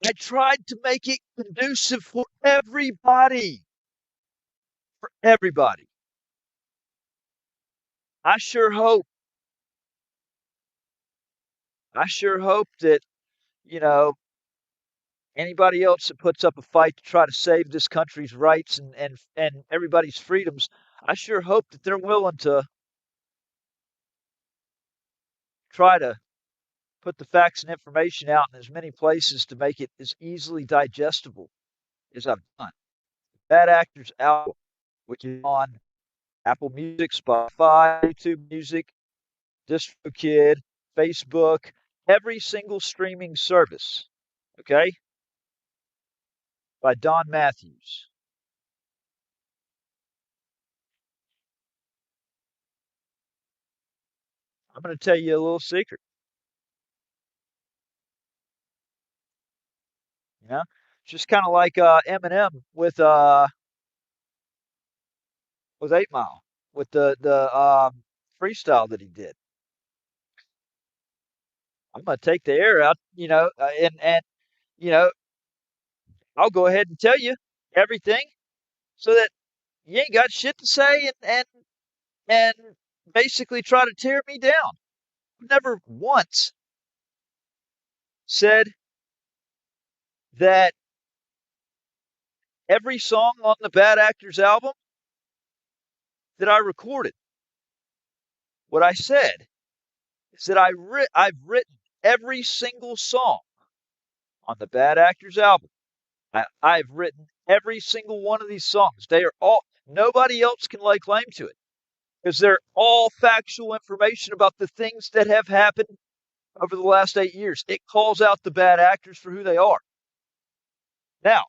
I tried to make it conducive for everybody. For everybody. I sure hope that, you know, anybody else that puts up a fight to try to save this country's rights and everybody's freedoms, I sure hope that they're willing to try to put the facts and information out in as many places to make it as easily digestible as I've done. Bad Actors album, which is on Apple Music, Spotify, YouTube Music, DistroKid, Facebook, every single streaming service. Okay? By Don Matthews. I'm going to tell you a little secret. You know, it's just kind of like Eminem with 8 Mile, with the freestyle that he did. I'm going to take the air out, and you know, I'll go ahead and tell you everything so that you ain't got shit to say and basically try to tear me down. I've never once said that every song on the Bad Actors album that I recorded. What I said is that I've written every single song on the Bad Actors album I've written every single one of these songs. They are all, nobody else can lay claim to it because they're all factual information about the things that have happened over the last 8 years. It calls out the bad actors for who they are. Now,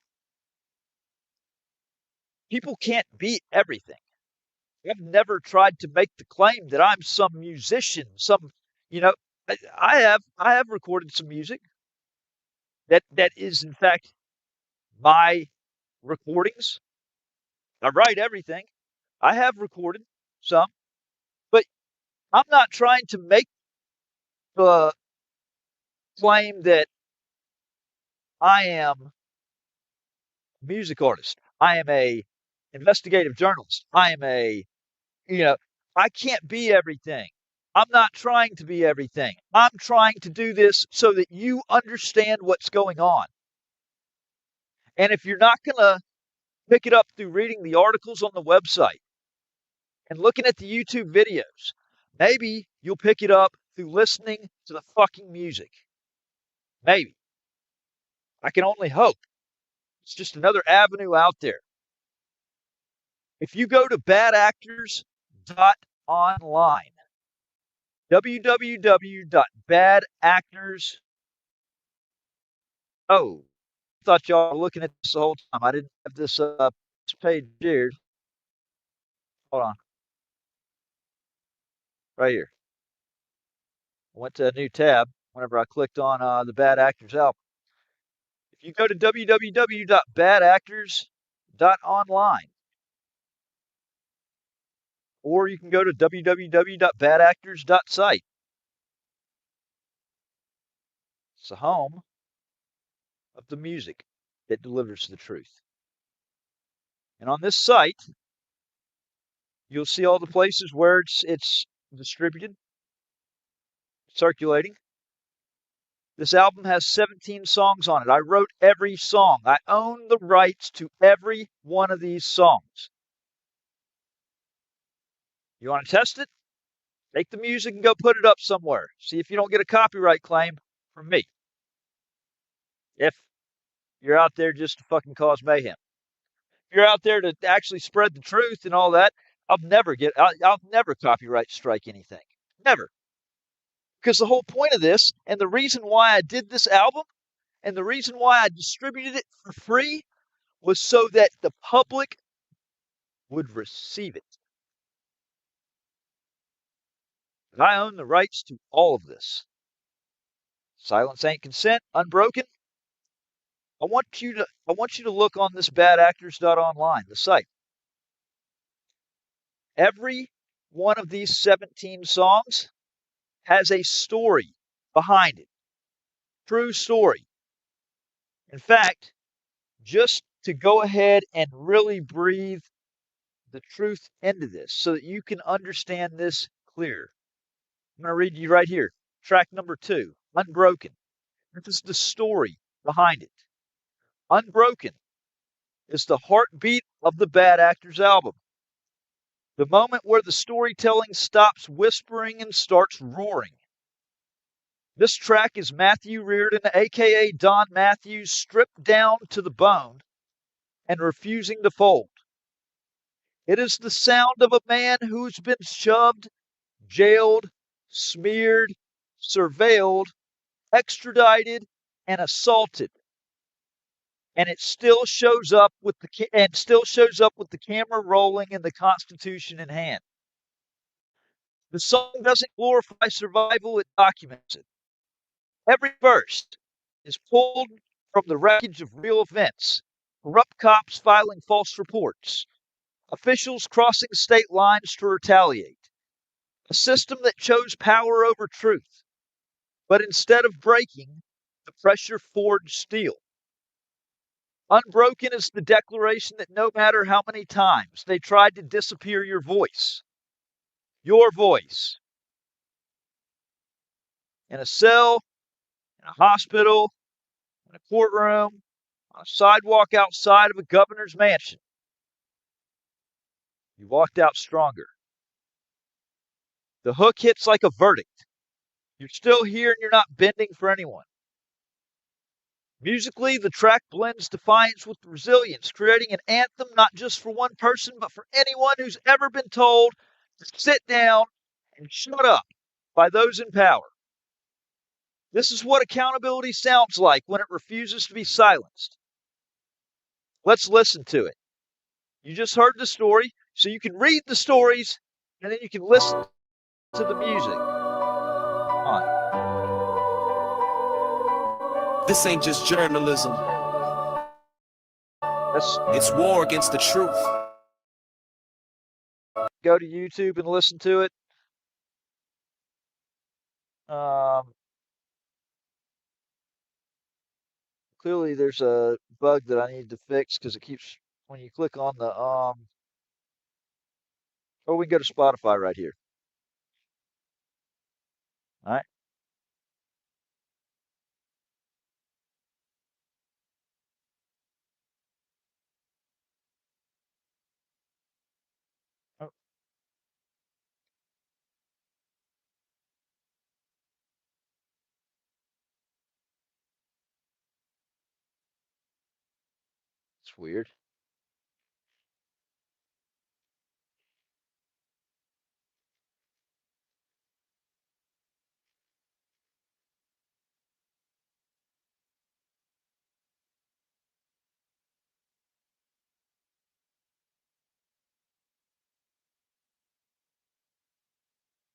people can't be everything. I've never tried to make the claim that I'm some musician, you know, I have recorded some music that is in fact my recordings. I write everything. I have recorded some, but I'm not trying to make the claim that I am a music artist. I am a investigative journalist. I am a, you know, I can't be everything. I'm not trying to be everything. I'm trying to do this so that you understand what's going on. And if you're not going to pick it up through reading the articles on the website and looking at the YouTube videos, maybe you'll pick it up through listening to the fucking music. Maybe. I can only hope. It's just another avenue out there. If you go to badactors.online, www.badactors. Oh, I thought y'all were looking at this the whole time. I didn't have this page shared. Hold on. Right here. I went to a new tab whenever I clicked on the Bad Actors album. If you go to www.badactors.online, or you can go to www.badactors.site. It's the home of the music that delivers the truth. And on this site, you'll see all the places where it's distributed, circulating. This album has 17 songs on it. I wrote every song. I own the rights to every one of these songs. You want to test it? Take the music and go put it up somewhere. See if you don't get a copyright claim from me. If you're out there just to fucking cause mayhem. If you're out there to actually spread the truth and all that, I'll never copyright strike anything. Never. Because the whole point of this, and the reason why I did this album, and the reason why I distributed it for free, was so that the public would receive it. And I own the rights to all of this. Silence ain't consent, unbroken. I want you to look on this badactors.online, the site. Every one of these 17 songs has a story behind it. True story. In fact, just to go ahead and really breathe the truth into this so that you can understand this clear. I'm going to read you right here. Track number 2, Unbroken. This is the story behind it. Unbroken is the heartbeat of the Bad Actors album. The moment where the storytelling stops whispering and starts roaring. This track is Matthew Reardon, aka Don Matthews, stripped down to the bone and refusing to fold. It is the sound of a man who's been shoved, jailed, smeared, surveilled, extradited, and assaulted. And it still shows up with the camera rolling and the Constitution in hand. The song doesn't glorify survival, it documents it. Every verse is pulled from the wreckage of real events, corrupt cops filing false reports, officials crossing state lines to retaliate, a system that chose power over truth, but instead of breaking, the pressure forged steel. Unbroken is the declaration that no matter how many times they tried to disappear your voice, in a cell, in a hospital, in a courtroom, on a sidewalk outside of a governor's mansion, you walked out stronger. The hook hits like a verdict. You're still here and you're not bending for anyone. Musically, the track blends defiance with resilience, creating an anthem not just for one person, but for anyone who's ever been told to sit down and shut up by those in power. This is what accountability sounds like when it refuses to be silenced. Let's listen to it. You just heard the story, so you can read the stories, and then you can listen to the music. This ain't just journalism. It's war against the truth. Go to YouTube and listen to it. Clearly there's a bug that I need to fix because it keeps, when you click on the, oh, we can go to Spotify right here. All right. Oh. It's weird.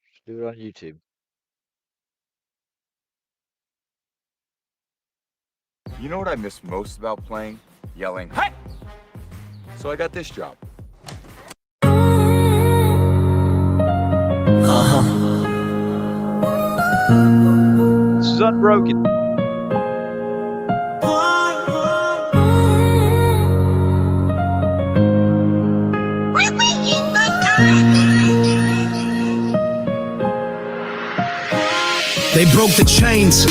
Just do it on YouTube. You know what I miss most about playing? Yelling, "Hey!" So I got this job. This is Unbroken. They broke the chains,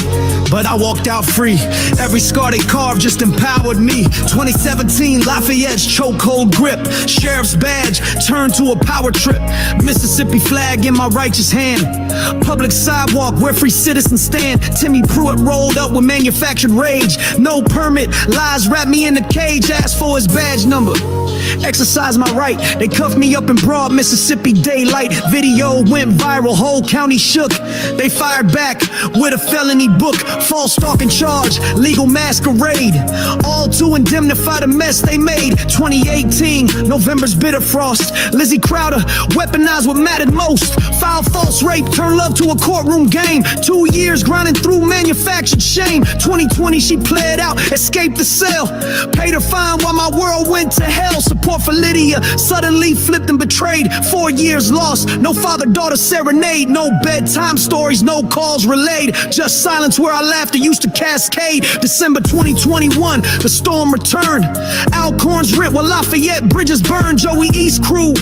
but I walked out free. Every scar they carved just empowered me. 2017, Lafayette's chokehold grip. Sheriff's badge turned to a power trip. Mississippi flag in my righteous hand. Public sidewalk where free citizens stand. Timmy Pruitt rolled up with manufactured rage. No permit, lies wrapped me in a cage. Asked for his badge number. Exercise my right. They cuffed me up in broad Mississippi daylight. Video went viral, whole county shook. They fired back with a felony book. False stalking charge, legal masquerade. All to indemnify the mess they made. 2018, November's bitter frost. Lizzie Crowder weaponized what mattered most. Filed false rape, turned love to a courtroom game. 2 years grinding through manufactured shame. 2020 she pled out, escaped the cell. Paid her fine while my world went to hell. Support for Lydia suddenly flipped and betrayed. 4 years lost, no father-daughter serenade. No bedtime stories, no calls relayed. Just silence where our laughter used to cascade. December 2021, the storm returned. Alcorns rent while Lafayette bridges burned. Joey East crew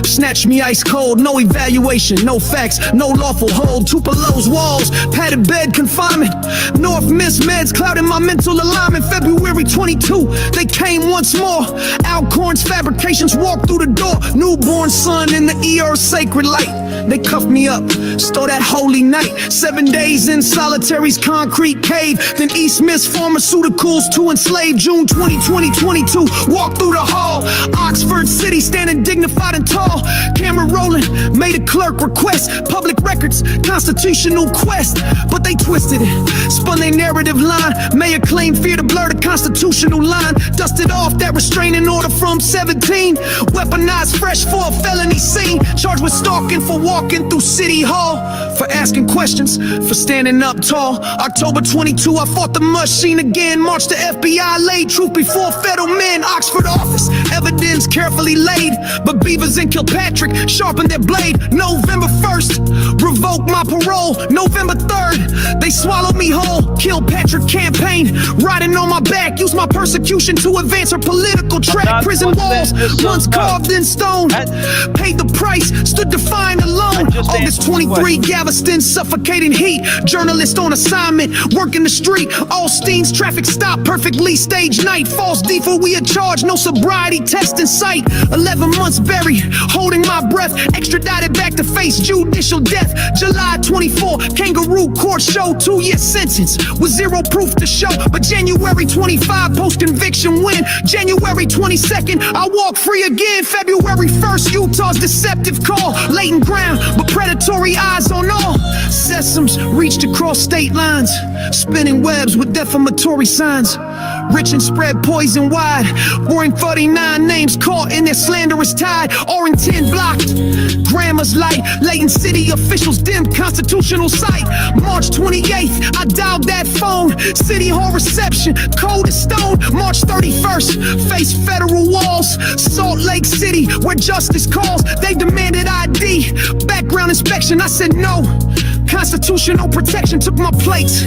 snatched me ice cold. No evaluation, no facts, no lawful hold. Tupelo's walls, padded bed confinement. North Miss meds clouding my mental alignment. February 22, they came once more. Alcorns fabrications walked through the door. Newborn son in the ER sacred light. They cuffed me up, stole that holy night. 7 days in solitary's concrete cave. Then East Miss pharmaceuticals to enslave. June 2022, walked through the hall. Oxford City standing dignified and tall. Camera rolling, made a clerk request. Public records, constitutional quest. But they twisted it, spun their narrative line. Mayor claimed fear to blur the constitutional line. Dusted off that restraining order from 17. Weaponized fresh for a felony scene. Charged with stalking for walking through City Hall. For asking questions, for standing up tall. October 22, I fought the machine again. Marched the FBI, laid truth before federal men. Oxford office, evidence carefully laid. But Beavers and Kilpatrick sharpened their blade. November 1st, revoked my parole. November 3rd, they swallowed me whole. Kilpatrick campaign, riding on my back. Used my persecution to advance her political track. Prison walls, once carved in stone. Paid the price, stood defiant alone. August 23, Galveston, suffocating heat. Journalist on assignment, working the street. All Steens, traffic stop, perfectly staged night. False default, we are charged, no sobriety test in sight. 11 months buried, holding my breath. Extradited back to face judicial death. July 24, kangaroo court show, 2-year sentence with zero proof to show. But January 25, post-conviction win. January 22nd, I walk free again. February 1st, Utah's deceptive call. Latent ground, but predatory eyes on all. Sesams reached across state lines, spinning webs with defamatory signs. Rich and spread poison wide. Roaring 39 names caught in their slanderous tide. Orrington blocked, grammar's light. Latent city officials dim constitutional sight. March 28th, I dialed that phone. City hall reception, cold as stone. March 31st, face federal walls. Salt Lake City, where justice calls. They demanded ID, background inspection. I said no. Constitutional protection took my place.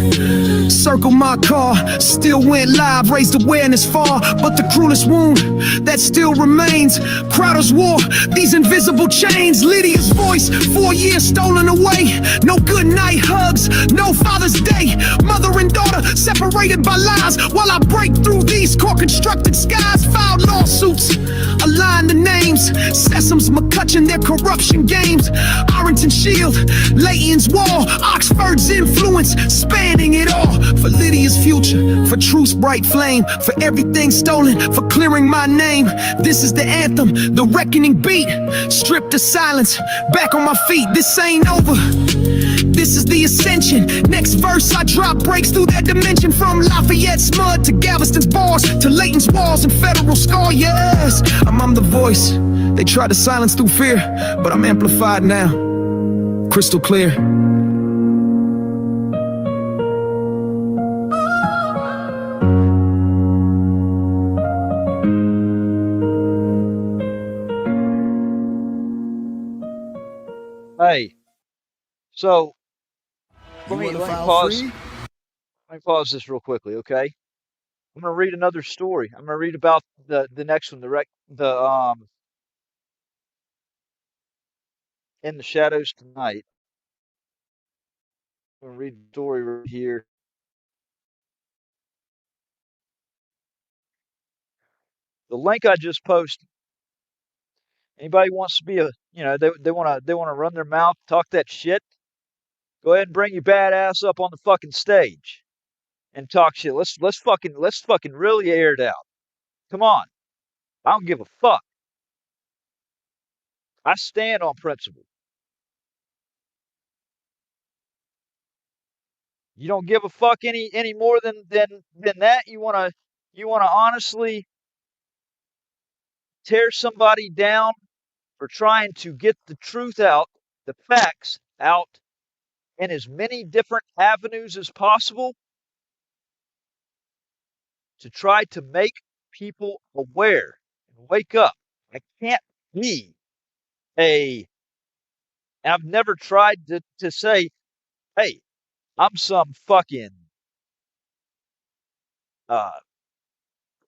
Circled my car, still went live, raised awareness far. But the cruelest wound that still remains. Crowder's war, these invisible chains. Lydia's voice, 4 years stolen away. No good night hugs, no Father's Day. Mother and daughter separated by lies. While I break through these core-constructed skies. Filed lawsuits, align the names. Sesams, McCutcheon, their corruption games. Arrington Shield, Layton's wall. Oxford's influence, spanning it all. For Lydia's future, for truth's bright flame. For everything stolen, for clearing my name. This is the anthem, the reckoning beat. Stripped of silence, back on my feet. This ain't over, this is the ascension. Next verse I drop breaks through that dimension. From Lafayette's mud to Galveston's bars, to Layton's walls and federal scar. Yes, I'm the voice they tried to silence through fear, but I'm amplified now, crystal clear. Hey, so let me pause this real quickly, okay? I'm gonna read another story. I'm gonna read about the next one, In the Shadows Tonight. I'm gonna read the story right here. The link I just posted. Anybody wants to be they wanna run their mouth, talk that shit. Go ahead and bring your bad ass up on the fucking stage and talk shit. Let's fucking really air it out. Come on. I don't give a fuck. I stand on principle. You don't give a fuck any more than that. You wanna honestly tear somebody down for trying to get the truth out, the facts out in as many different avenues as possible to try to make people aware and wake up. I can't be I've never tried to say, hey, I'm some fucking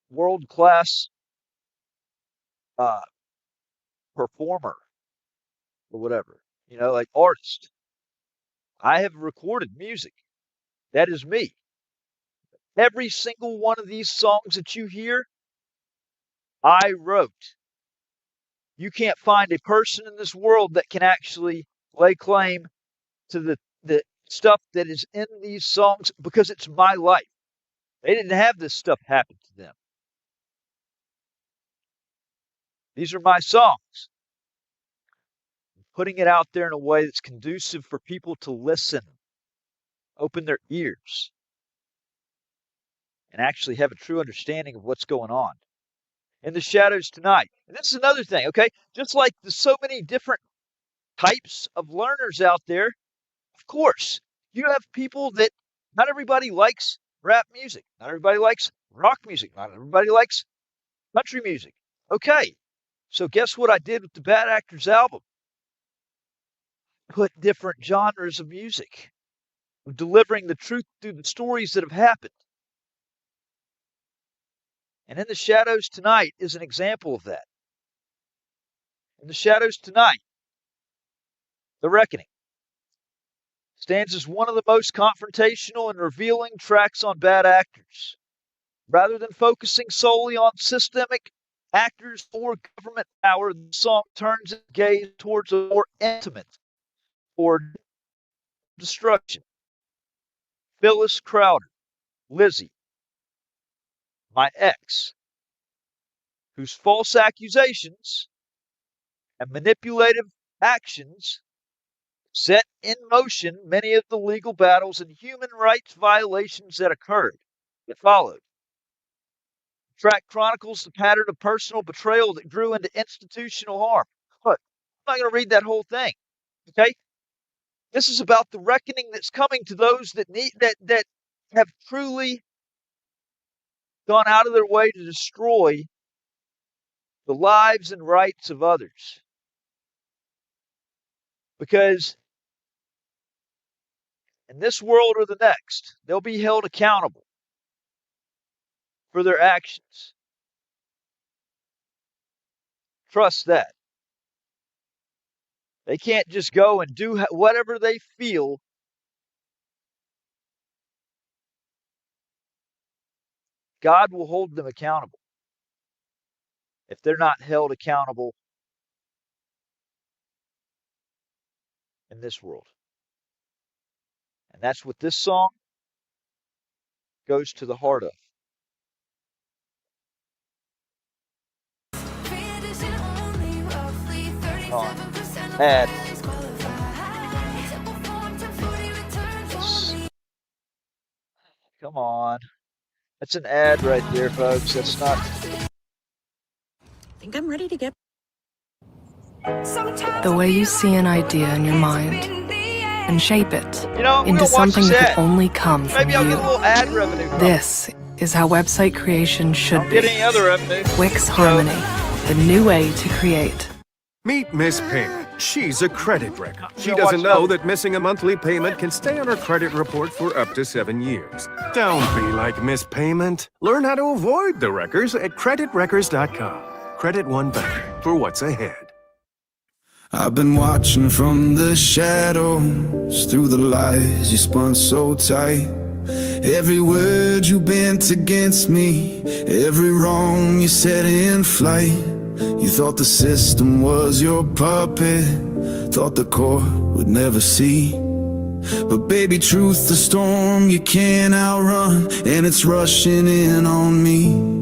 world class uh, performer or whatever, like artist. I have recorded music. That is me. Every single one of these songs that you hear, I wrote. You can't find a person in this world that can actually lay claim to the stuff that is in these songs because it's my life. They didn't have this stuff happen to them. These are my songs. I'm putting it out there in a way that's conducive for people to listen, open their ears, and actually have a true understanding of what's going on. In the Shadows Tonight. And this is another thing, okay? Just like there's so many different types of learners out there, of course, you have people that not everybody likes rap music. Not everybody likes rock music. Not everybody likes country music. Okay. So guess what I did with the Bad Actors album? Put different genres of music, of delivering the truth through the stories that have happened. And In the Shadows Tonight is an example of that. In the Shadows Tonight, The Reckoning. stands as one of the most confrontational and revealing tracks on bad actors. Rather than focusing solely on systemic actors or government power, the song turns its gaze towards a more intimate, toward destruction. Phyllis Crowder, Lizzie, my ex, whose false accusations and manipulative actions set in motion many of the legal battles and human rights violations that followed. The track chronicles the pattern of personal betrayal that grew into institutional harm. Look, I'm not going to read that whole thing. Okay? This is about the reckoning that's coming to those that have truly gone out of their way to destroy the lives and rights of others. Because in this world or the next, they'll be held accountable for their actions. Trust that. They can't just go and do whatever they feel. God will hold them accountable if they're not held accountable in this world. And that's what this song goes to the heart of. Ad. Come on. That's an ad right there, folks. That's not. I think I'm ready to get. The way you see an idea in your mind and shape it into something that can only come from Maybe I'll you. get a little ad revenue. This is how website creation should be. Get any other revenue. Wix Harmony, the new way to create. Meet Miss Pink. She's a credit wrecker. She You doesn't watch know those. that missing a monthly payment can stay on her credit report for up to 7 years. Don't be like Miss Payment. Learn how to avoid the wreckers at creditwreckers.com. Credit One Bank for what's ahead. I've been watching from the shadows, through the lies you spun so tight. Every word you bent against me, every wrong you set in flight. You thought the system was your puppet, thought the court would never see. But baby, truth, the storm you can't outrun, and it's rushing in on me.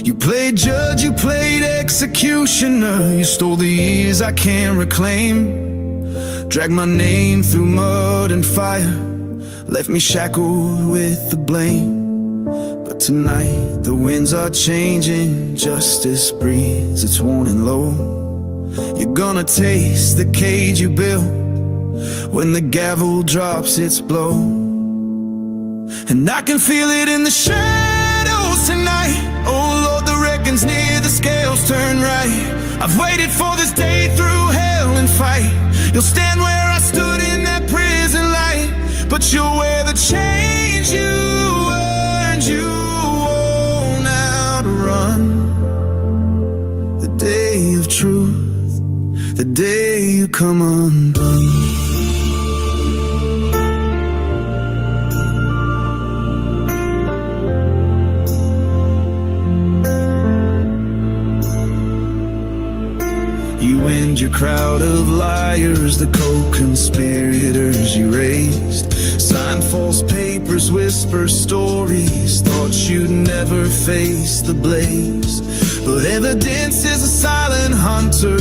You played judge, you played executioner, you stole the years I can't reclaim. Dragged my name through mud and fire, left me shackled with the blame. But tonight the winds are changing, justice breathes its warning low. You're gonna taste the cage you built when the gavel drops its blow. And I can feel it in the shadows tonight. Oh Lord, the reckon's near, the scales turn right. I've waited for this day through hell and fight. You'll stand where I stood in that prison light, but you'll wear the chains you earned. You won't outrun the day of truth, the day you come undone. You and your crowd of liars, the co-conspirators you raised, signed false papers, whisper stories, thought you'd never face the blaze. But evidence is a silent hunter,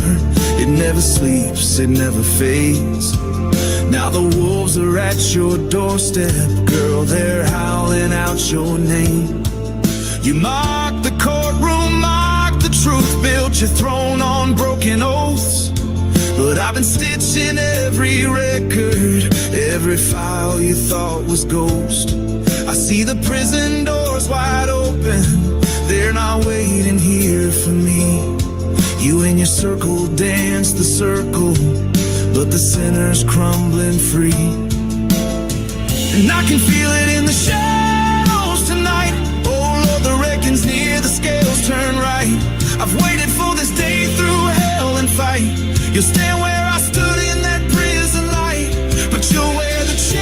it never sleeps, it never fades. Now the wolves are at your doorstep, girl, they're howling out your name. You mocked the courtroom, mocked the truth, built your throne on broken oaths. But I've been stitching every record, every file you thought was ghost. I see the prison doors wide open, they're not waiting here for me. You and your circle dance the circle, but the sinner's crumbling free. And I can feel it in the shadows tonight. Oh Lord, the reckon's near, the scales turn right. I've waited for this day through hell and fight. You'll stand where I stood in that prison light, but you'll wear the chains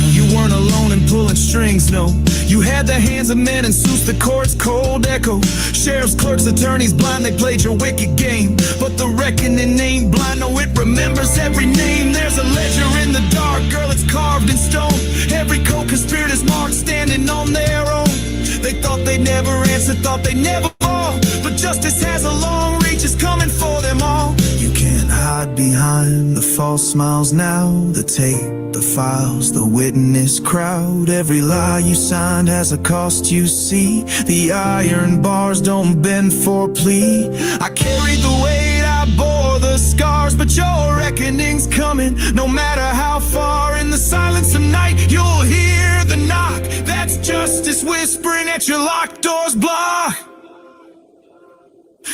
You weren't alone in pulling strings, no. You had the hands of men and suits, the court's cold echo. Sheriff's clerks, attorneys blind, they played your wicked game. But the reckoning ain't blind, no, it remembers every name. There's a ledger in the dark, girl, it's carved in stone. Every co-conspirator's marked, standing on their own. They thought they'd never answer, thought they'd never fall. But justice has a long reach, it's coming for them all. You can't hide behind the false smiles now. The tape, the files, the witness crowd. Every lie you signed has a cost, you see. The iron bars don't bend for plea. I carried the weight, I bore the scars, but your reckoning's coming, no matter how far. In the silence of night, you'll hear the knock. That's justice whispering at your locked doors block.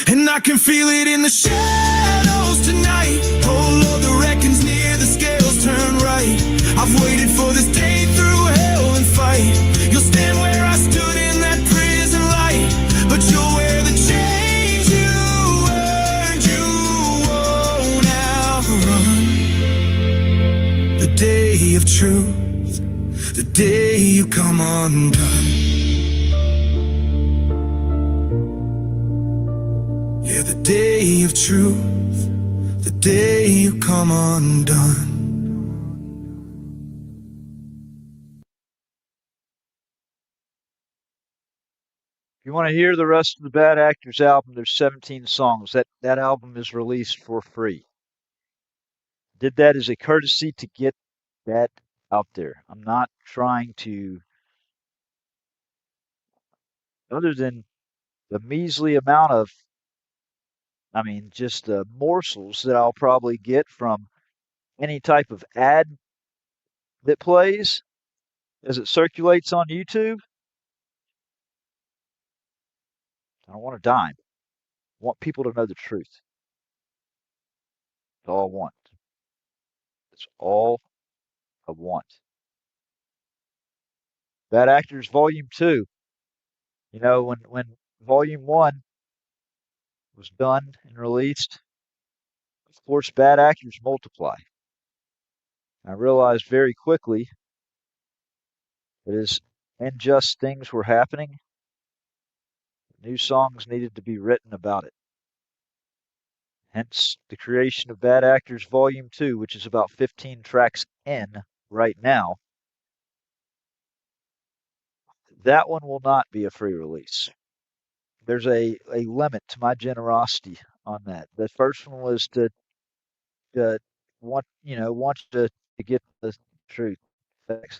And I can feel it in the shadows tonight. Oh Lord, the reckoning's near, the scales turn right. I've waited for this day through hell and fight. You'll stand where I stood in that prison light, but you'll wear the chains you earned. You won't outrun the day of truth, the day you come undone. Yeah, the day of truth, the day you come undone. If you want to hear the rest of the Bad Actors album, there's 17 songs. That album is released for free. Did that as a courtesy to get that out there. I'm not trying to, other than the measly amount of, just the morsels that I'll probably get from any type of ad that plays as it circulates on YouTube. I don't want a dime. I want people to know the truth. That's all I want. That's all I want. Bad Actors Volume 2. You know, when Volume 1 was done and released, of course, bad actors multiply. I realized very quickly that as unjust things were happening, new songs needed to be written about it. Hence the creation of Bad Actors Volume 2, which is about 15 tracks in right now. That one will not be a free release. There's a limit to my generosity on that. The first one was to want to get the truth, facts,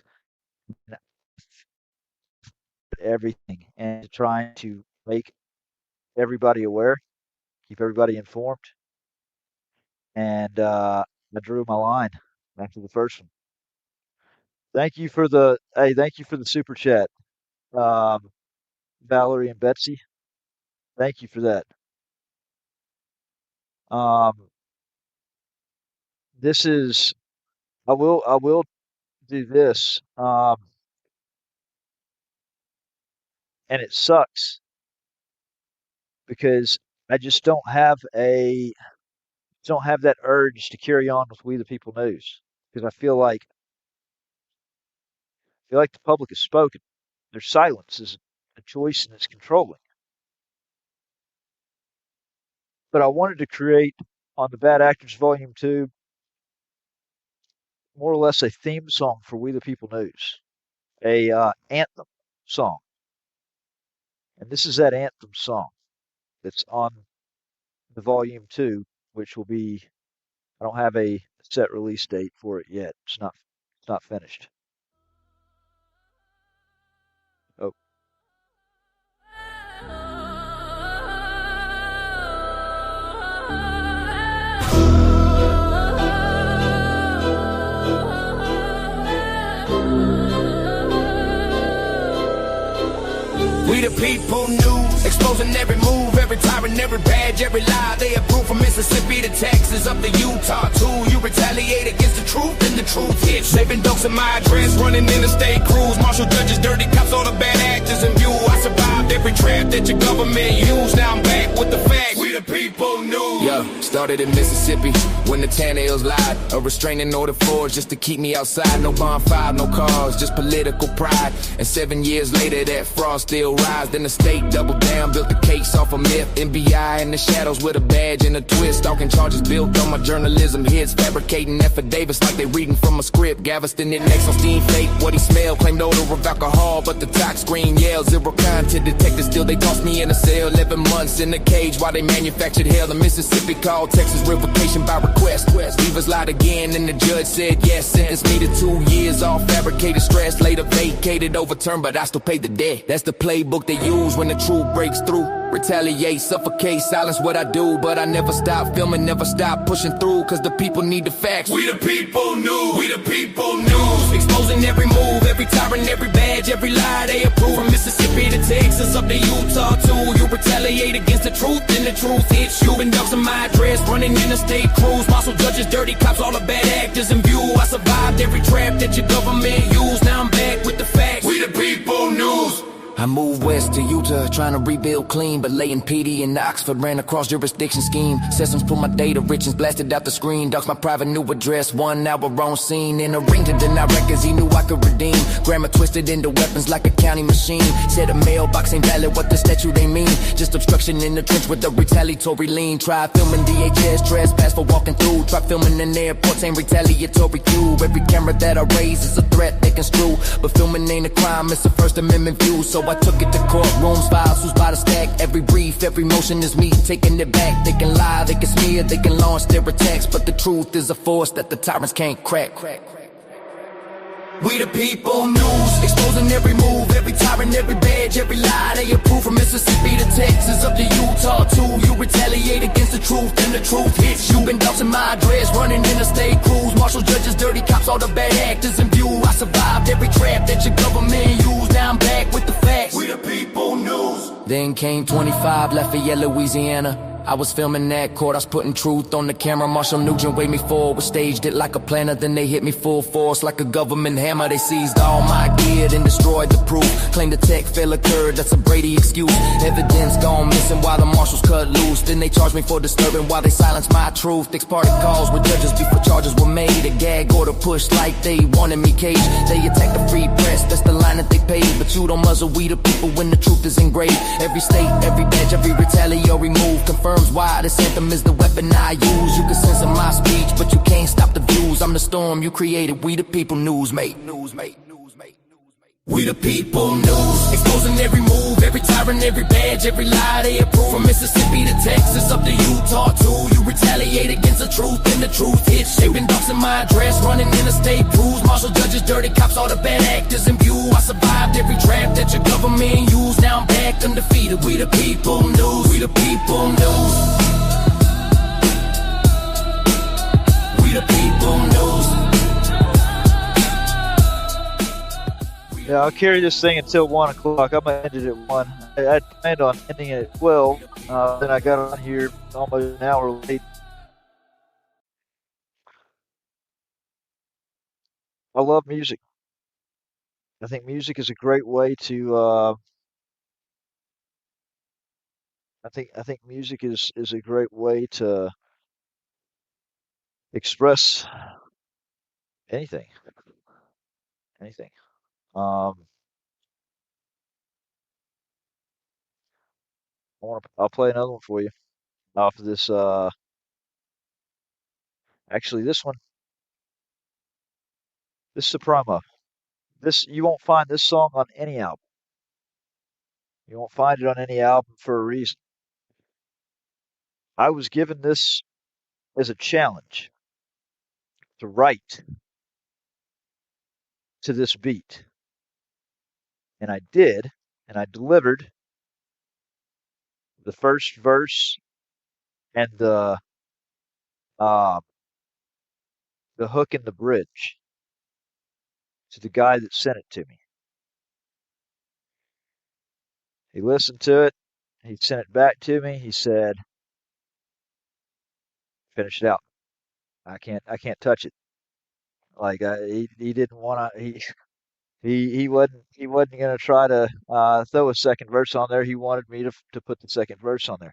everything, and to try to make everybody aware, keep everybody informed. And I drew my line after the first one. Thank you for the super chat, Valerie and Betsy. Thank you for that. This is, I will do this, and it sucks because I just don't have that urge to carry on with We the People News, because I feel like the public has spoken. Their silence is a choice and it's controlling. But I wanted to create on the Bad Actors Volume 2 more or less a theme song for We the People News, a anthem song. And this is that anthem song that's on the Volume 2, which will be, I don't have a set release date for it yet. It's not finished. Oh. We the people news, exposing every move, every tyrant, every badge, every lie. They approve from Mississippi to Texas, up to Utah too. You retaliate against the truth, and the truth hits. Saving dogs in my address, running interstate crews, marshal judges, dirty cops, all the bad actors in view. I survived every trap that your government used. Now I'm back with the facts. We the people news. Yeah, Started in Mississippi when the Tan Hills lied. A restraining order forged just to keep me outside. No bonfire, no cars, just political pride. And 7 years later, that fraud still rise. Then the state doubled down, built the case off a myth. NBI in the shadows with a badge and a twist. Stalking charges built on my journalism hits. Fabricating affidavits like they reading from a script. Galveston it next on steam fake. What he smelled, claimed odor of alcohol, but the tox screen yelled. Zero content detected, still they tossed me in a cell. 11 months in a cage while they manufactured hell. The Mississippi called Texas revocation by request. Leave us lied again and the judge said yes. Sentenced me to 2 years, all fabricated stress. Later vacated, overturned, but I still paid the debt. That's the playbook they use when the truth breaks through. Retaliate, suffocate, silence what I do. But I never stop filming, never stop pushing through. Cause the people need the facts. We the people news, we the people news. Exposing every move, every tyrant, every badge, every lie they approve. From Mississippi to Texas, up to Utah too. You retaliate against the truth, and the truth hits you. Been dogs in my address, running interstate crews. Muscle judges, dirty cops, all the bad actors in view. I survived every trap that your government used. Now I'm back with the facts. We the people news. I moved west to Utah, trying to rebuild clean, but laying PD in Oxford ran across jurisdiction scheme. Systems pull my data, richness blasted out the screen. Docs my private new address, 1 hour on scene. In a ring to deny records, he knew I could redeem. Grammar twisted into weapons like a county machine. Said a mailbox ain't valid, what the statute they mean. Just obstruction in the trench with a retaliatory lean. Try filming DHS, trespass for walking through. Try filming in airports, ain't retaliatory cue. Every camera that I raise is a threat they construe. But filming ain't a crime, it's a First Amendment view. So I took it to courtrooms, files who's by the stack. Every brief, every motion is me taking it back. They can lie, they can smear, they can launch their attacks, but the truth is a force that the tyrants can't crack. We the people news, exposing every move, every tyrant, every badge, every lie they approve. From Mississippi to Texas, up to Utah too. You retaliate against the truth, and the truth hits you. Been doxing my address, running interstate crews. Marshal judges, dirty cops, all the bad actors in view. I survived every trap that your government used. Now I'm back with the facts. We the people news. Then came 25, Lafayette, Louisiana. I was filming that court, I was putting truth on the camera. Marshall Nugent waved me forward, staged it like a planner. Then they hit me full force like a government hammer. They seized all my gear, then destroyed the proof. Claimed the tech fail occurred, that's a Brady excuse. Evidence gone missing while the marshals cut loose. Then they charged me for disturbing while they silenced my truth. Ex-parte calls with judges before charges were made. A gag order pushed like they wanted me caged. They attacked the free press, that's the line that they paid. But you don't muzzle we the people when the truth is engraved. Every state, every badge, every retaliatory move confirms why this anthem is the weapon I use. You can censor my speech, but you can't stop the views. I'm the storm you created, we the people news, mate. We the people news, exposing every move, every tyrant, every badge, every lie they approve. From Mississippi to Texas, up to Utah too. You retaliate against the truth, and the truth hits you. Been doxing my address, running interstate crews. Marshal judges, dirty cops, all the bad actors in view. I survived every trap that your government used. Now I'm back undefeated. We the people news, we the people news. We the people news. Yeah, I'll carry this thing until 1 o'clock. I'm going to end it at 1. I planned on ending it at 12. Then I got on here almost an hour late. I love music. I think music is a great way to. I think music is a great way to express anything. Anything. I'll play another one for you off of this. Actually, this one. This is a promo. You won't find this song on any album. You won't find it on any album for a reason. I was given this as a challenge to write to this beat. And I did, and I delivered the first verse and the hook and the bridge to the guy that sent it to me. He listened to it. He sent it back to me. He said, "Finish it out. I can't touch it." Like he didn't want to. He wasn't going to try to throw a second verse on there. He wanted me to put the second verse on there.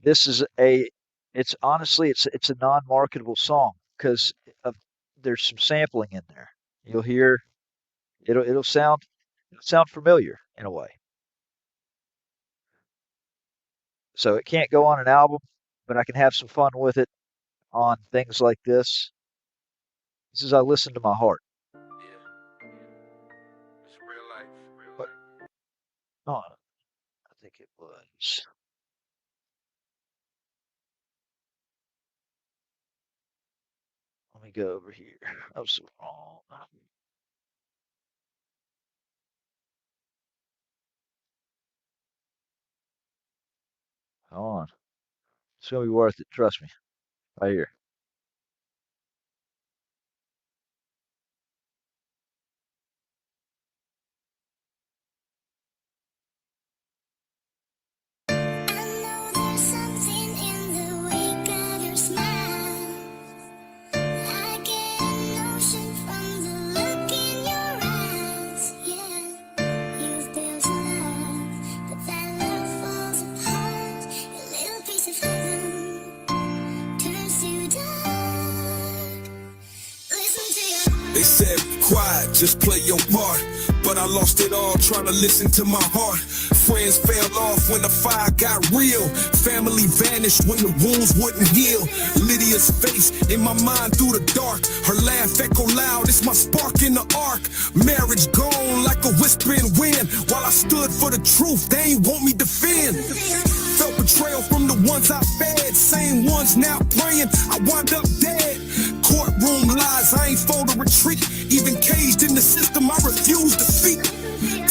This is a It's honestly, it's a non-marketable song because there's some sampling in there. You'll hear it'll sound familiar in a way. So it can't go on an album, but I can have some fun with it on things like this. This is I listen to my heart. What? Oh, I think it was. Let me go over here. I was so wrong. Hold on. It's gonna be worth it. Trust me. Right here. They said, quiet, just play your part. But I lost it all trying to listen to my heart. Friends fell off when the fire got real. Family vanished when the wounds wouldn't heal. Lydia's face in my mind through the dark. Her laugh echo loud, it's my spark in the arc. Marriage gone like a whispering wind. While I stood for the truth, they ain't want me defend. Felt betrayal from the ones I fed. Same ones now praying, I wound up dead. Courtroom lies, I ain't for the retreat. Even caged in the system, I refuse defeat.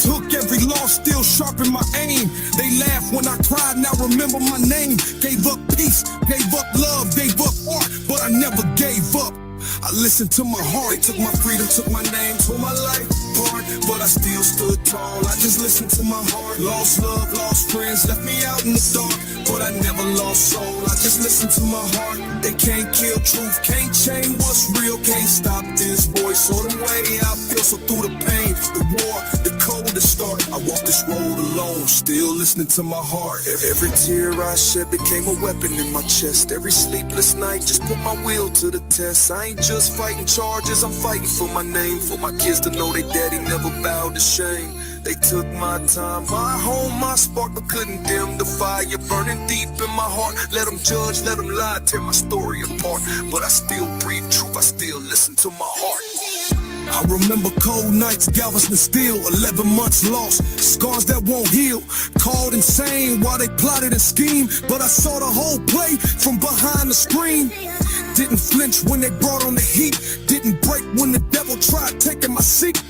Took every loss, still sharpen my aim. They laugh when I cried, now remember my name. Gave up peace, gave up love, gave up art, but I never gave up. I listened to my heart. They took my freedom, took my name, took my life apart, but I still stood tall. I just listened to my heart. Lost love, lost friends, left me out in the dark, but I never lost soul. I just listened to my heart. They can't kill truth, can't change what's real, can't stop this voice. So the way I feel, so through the pain, the war, the cold, the start, I walk this road alone, still listening to my heart. Every tear I shed became a weapon in my chest. Every sleepless night just put my will to the test. I ain't just fighting charges, I'm fighting for my name, for my kids to know they daddy never bowed to shame. They took my time, my home, my spark, but couldn't dim the fire burning deep in my heart. Let them judge, let them lie, tear my story apart, but I still breathe truth, I still listen to my heart. I remember cold nights, Galveston Steel, 11 months lost, scars that won't heal. Called insane while they plotted and schemed, but I saw the whole play from behind the screen. Didn't flinch when they brought on the heat, didn't break when the devil tried taking my seat.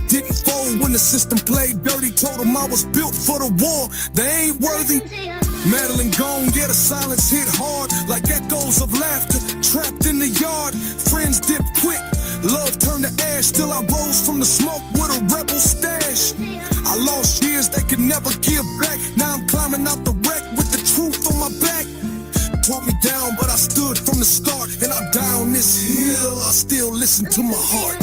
Didn't fold when the system played dirty, told them I was built for the war, they ain't worthy. Madeline gone, yeah, the silence hit hard, like echoes of laughter, trapped in the yard. Friends dipped quick, love turned to ash, still I rose from the smoke with a rebel stash. I lost years they could never give back, now I'm climbing out the wreck with the truth on my back. Taught me down, but I stood from the start, and I down this hill, I still listen to my heart.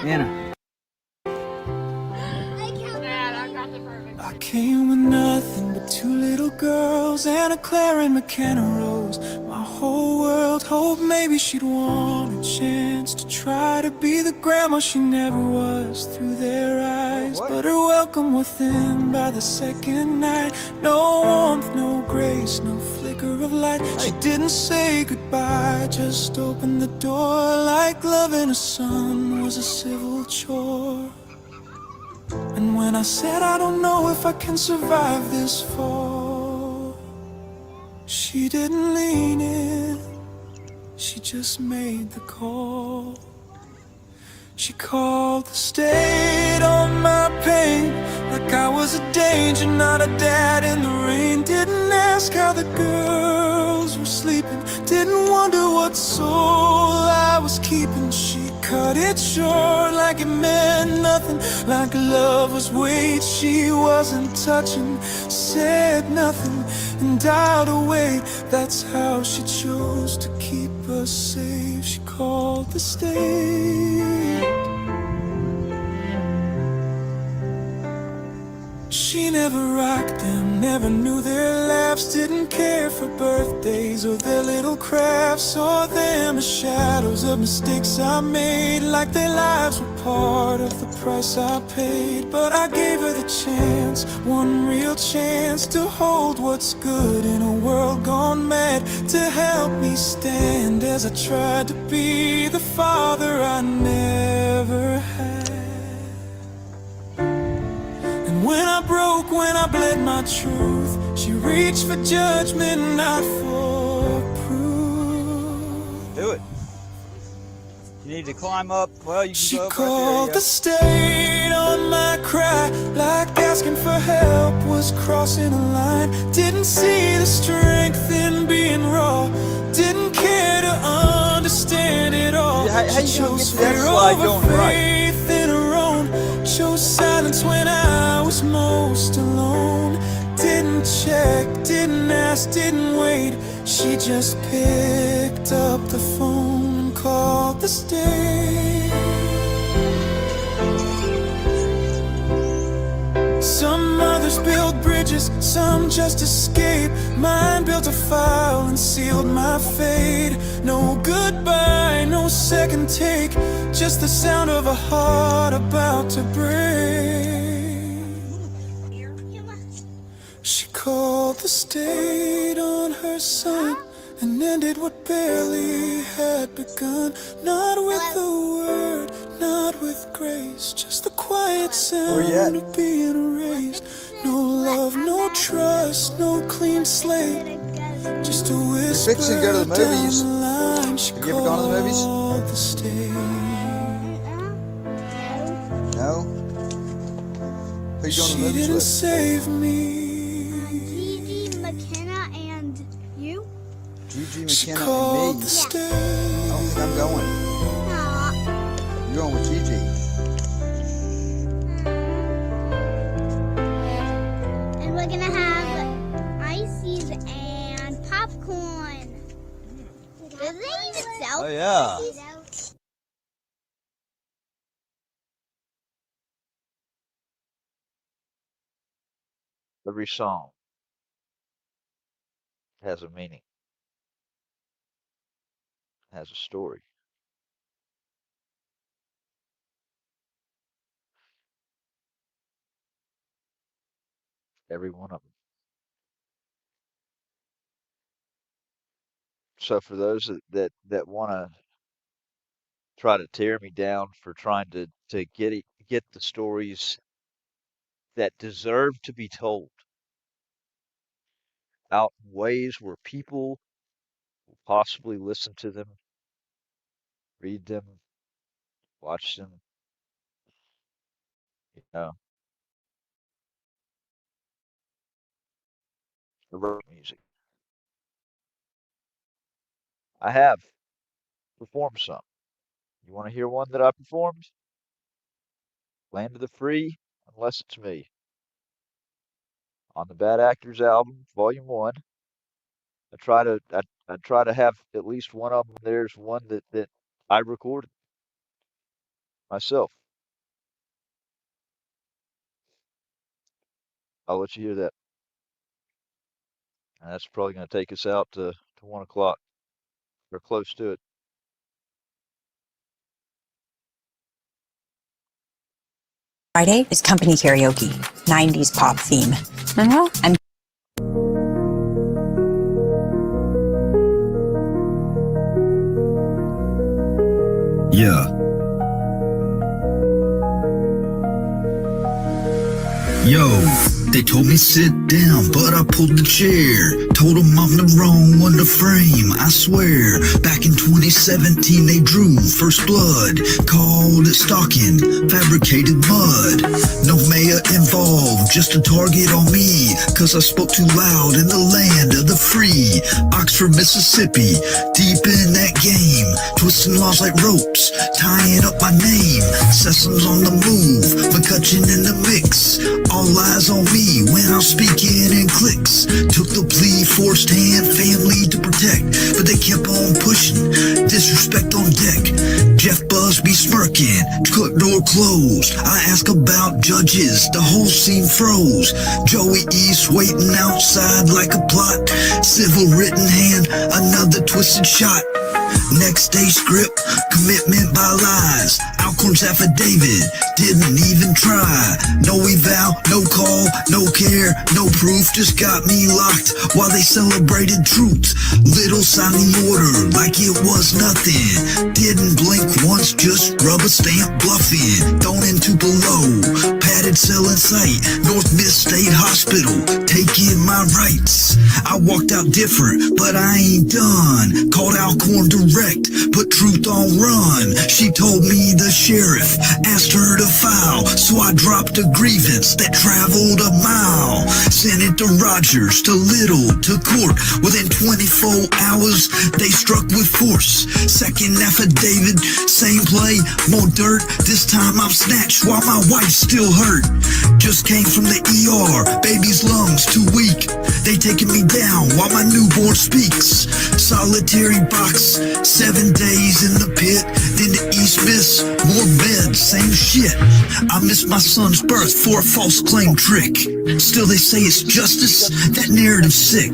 Anna. I came with nothing but two little girls, Anna Claire and McKenna Rose. My whole world. Hope maybe she'd want a chance to try to be the grandma she never was through their eyes. But her welcome within by the second night. No warmth, no grace, no flicker of light. She didn't say goodbye, just opened the door like loving a son was a civil chore. And when I said I don't know if I can survive this fall, she didn't lean in, she just made the call. She called the state on my pain, like I was a danger, not a dad in the rain. Didn't ask how the girls were sleeping, didn't wonder what soul I was keeping. She cut it short like it meant nothing, like love was weight she wasn't touching. Said nothing and dialed away, that's how she chose to keep us safe. She called the state. She never rocked them, never knew their laughs, didn't care for birthdays or their little crafts. Saw them as shadows of mistakes I made, like their lives were part of the price I paid. But I gave her the chance, one real chance, to hold what's good in a world gone mad, to help me stand as I tried to be the father I never had. When I broke, when I bled my truth, she reached for judgment, not for proof. Do it. You need to climb up. Well, you can she go up called right there, the state on my cry, like asking for help was crossing a line. Didn't see the strength in being raw, didn't care to understand it all. Yeah, how she you gonna chose get to that fear slide over going right? faith in her own, chose silence when I was most alone. Didn't check, didn't ask, didn't wait. She just picked up the phone and called the state. Some others build bridges, some just escape. Mine built a file and sealed my fate. No goodbye, no second take, just the sound of a heart about to break. She called the state on her son and ended what barely had begun. Not with a word, not with grace, just the quiet sound of being erased. No love, no trust, no clean slate, just a whisper fixing to go to the movies. down the line. She Have you ever gone to the movies? called the state. No? Who you going to the She movies didn't with? save me. Gigi, McKenna, and you? Gigi, She McKenna, called and me. the state. I don't think I'm going. Aw. You're going with Gigi. And we're gonna have ices and popcorn. Do they even sell Oh, yeah. ices? Every song has a meaning, has a story. Every one of them. So for those that want to try to tear me down for trying to get the stories that deserve to be told out in ways where people will possibly listen to them, read them, watch them, you know, the rock music. I have performed some. You want to hear one that I performed? Land of the Free, Unless It's Me, on the Bad Actors album, Volume 1. I try to have at least one of them. There's one that I recorded myself. I'll let you hear that. And that's probably going to take us out to 1 o'clock. or close to it. Friday is company karaoke, 90s pop theme. And Yeah. Yo, they told me sit down, but I pulled the chair. Told them I'm the wrong one to frame, I swear. Back in 2017 they drew first blood, called it stalking, fabricated mud. No mayor involved, just a target on me, cause I spoke too loud in the land of the free. Oxford, Mississippi, deep in that game, twisting laws like ropes, tying up my name. Sesam's on the move, McCutcheon in the mix. All eyes on me when I'm speaking in clicks. Took the plea, forced hand, family to protect, but they kept on pushing, disrespect on deck. Jeff Busby smirking, cook door closed. I ask about judges, the whole scene froze. Joey East waiting outside like a plot. Civil written hand, another twisted shot. Next day script, commitment by lies. Alcorn's affidavit, didn't even try. No eval, no call, no care, no proof. Just got me locked while they celebrated truth. Little sign the order like it was nothing. Didn't blink once, just rubber stamp bluffing. Thrown into below, padded cell in sight. North Mid State Hospital, taking my rights. I walked out different, but I ain't done. Called Alcorn direct, put truth on run. She told me the sheriff asked her to file, so I dropped a grievance that traveled a mile. Sent it to Rogers, to Little, to court. Within 24 hours, they struck with force. Second affidavit, same play, more dirt. This time I'm snatched while my wife's still hurt. Just came from the ER, baby's lungs too weak. They taking me down while my newborn speaks. Solitary box, 7 days in the pit. Then the East Miss, more beds, same shit. I missed my son's birth for a false claim trick. Still they say it's justice, that narrative's sick.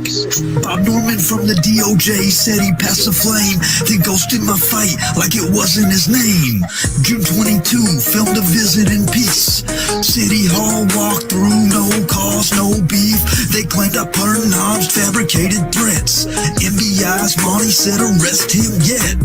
Bob Norman from the DOJ said he passed the flame, then ghosted my fight like it wasn't his name. June 22, filmed a visit in peace. City Hall walk through, no cause, no beef. They claimed I burned knobs, fabricated threats. NBI's Monty said arrest him yet.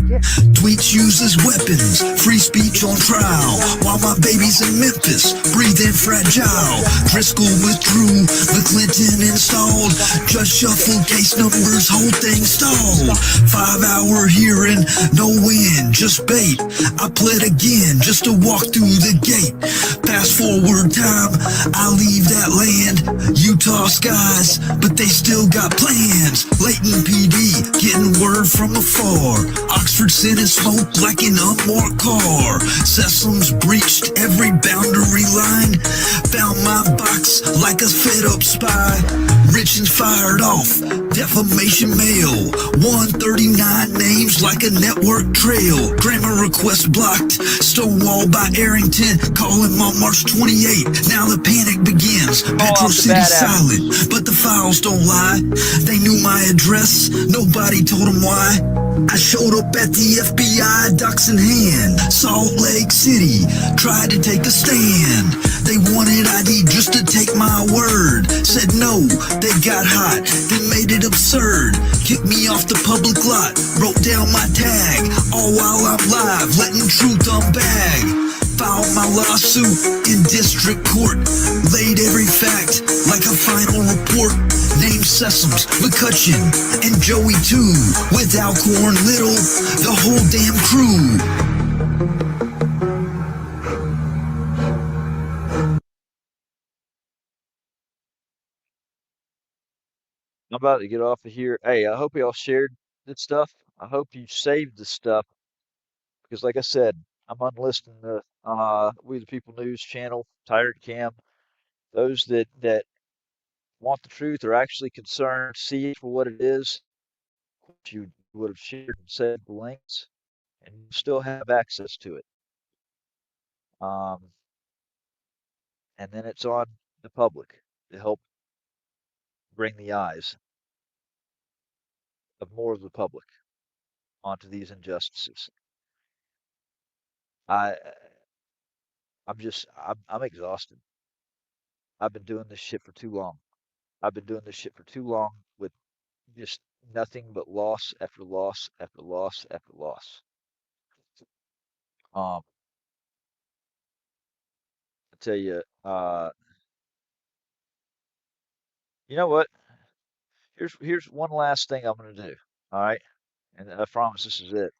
Tweets used as weapons, free speech on trial. While my baby's in Memphis, breathing fragile. Driscoll withdrew, McClinton installed. Just shuffled case numbers, whole thing stalled. 5-hour hearing, no win, just bait. I pled again, just to walk through the gate. Fast forward time, I leave that land. Utah skies, but they still got plans. Layton PD, getting word from afar. Oxford sending smoke like an unmarked car. Sesam's breached every boundary line. Found my box like a fed-up spy. Richens fired off, defamation mail. 139 names like a network trail. Grammar request blocked, stonewalled by Arrington. Call him on March 28. Now the panic begins. Metro City silent, but the files don't lie. They knew my address, nobody told them why. I showed up at the FBI, docs in hand. Salt Lake City, tried to take a stand. They wanted ID just to take my word. Said no, they got hot, then made it absurd. Kicked me off the public lot, wrote down my tag. All while I'm live, letting truth unbag. Filed my lawsuit in district court. Laid every fact like a final report. Named Sesams, McCutcheon, and Joey too. With Alcorn Little, the whole damn crew. I'm about to get off of here. Hey, I hope y'all shared this stuff. I hope you saved this stuff because, like I said, I'm unlisting the We the People News channel, Tyrant Cam. Those that want the truth are actually concerned, see it for what it is. You would have shared and saved the links, and you still have access to it. And then it's on the public to help bring the eyes of more of the public. onto these injustices. I'm exhausted. I've been doing this shit for too long. I've been doing this shit for too long with just nothing but loss after loss after loss after loss. I tell you, you know what? Here's one last thing I'm gonna do. All right, and I promise this is it.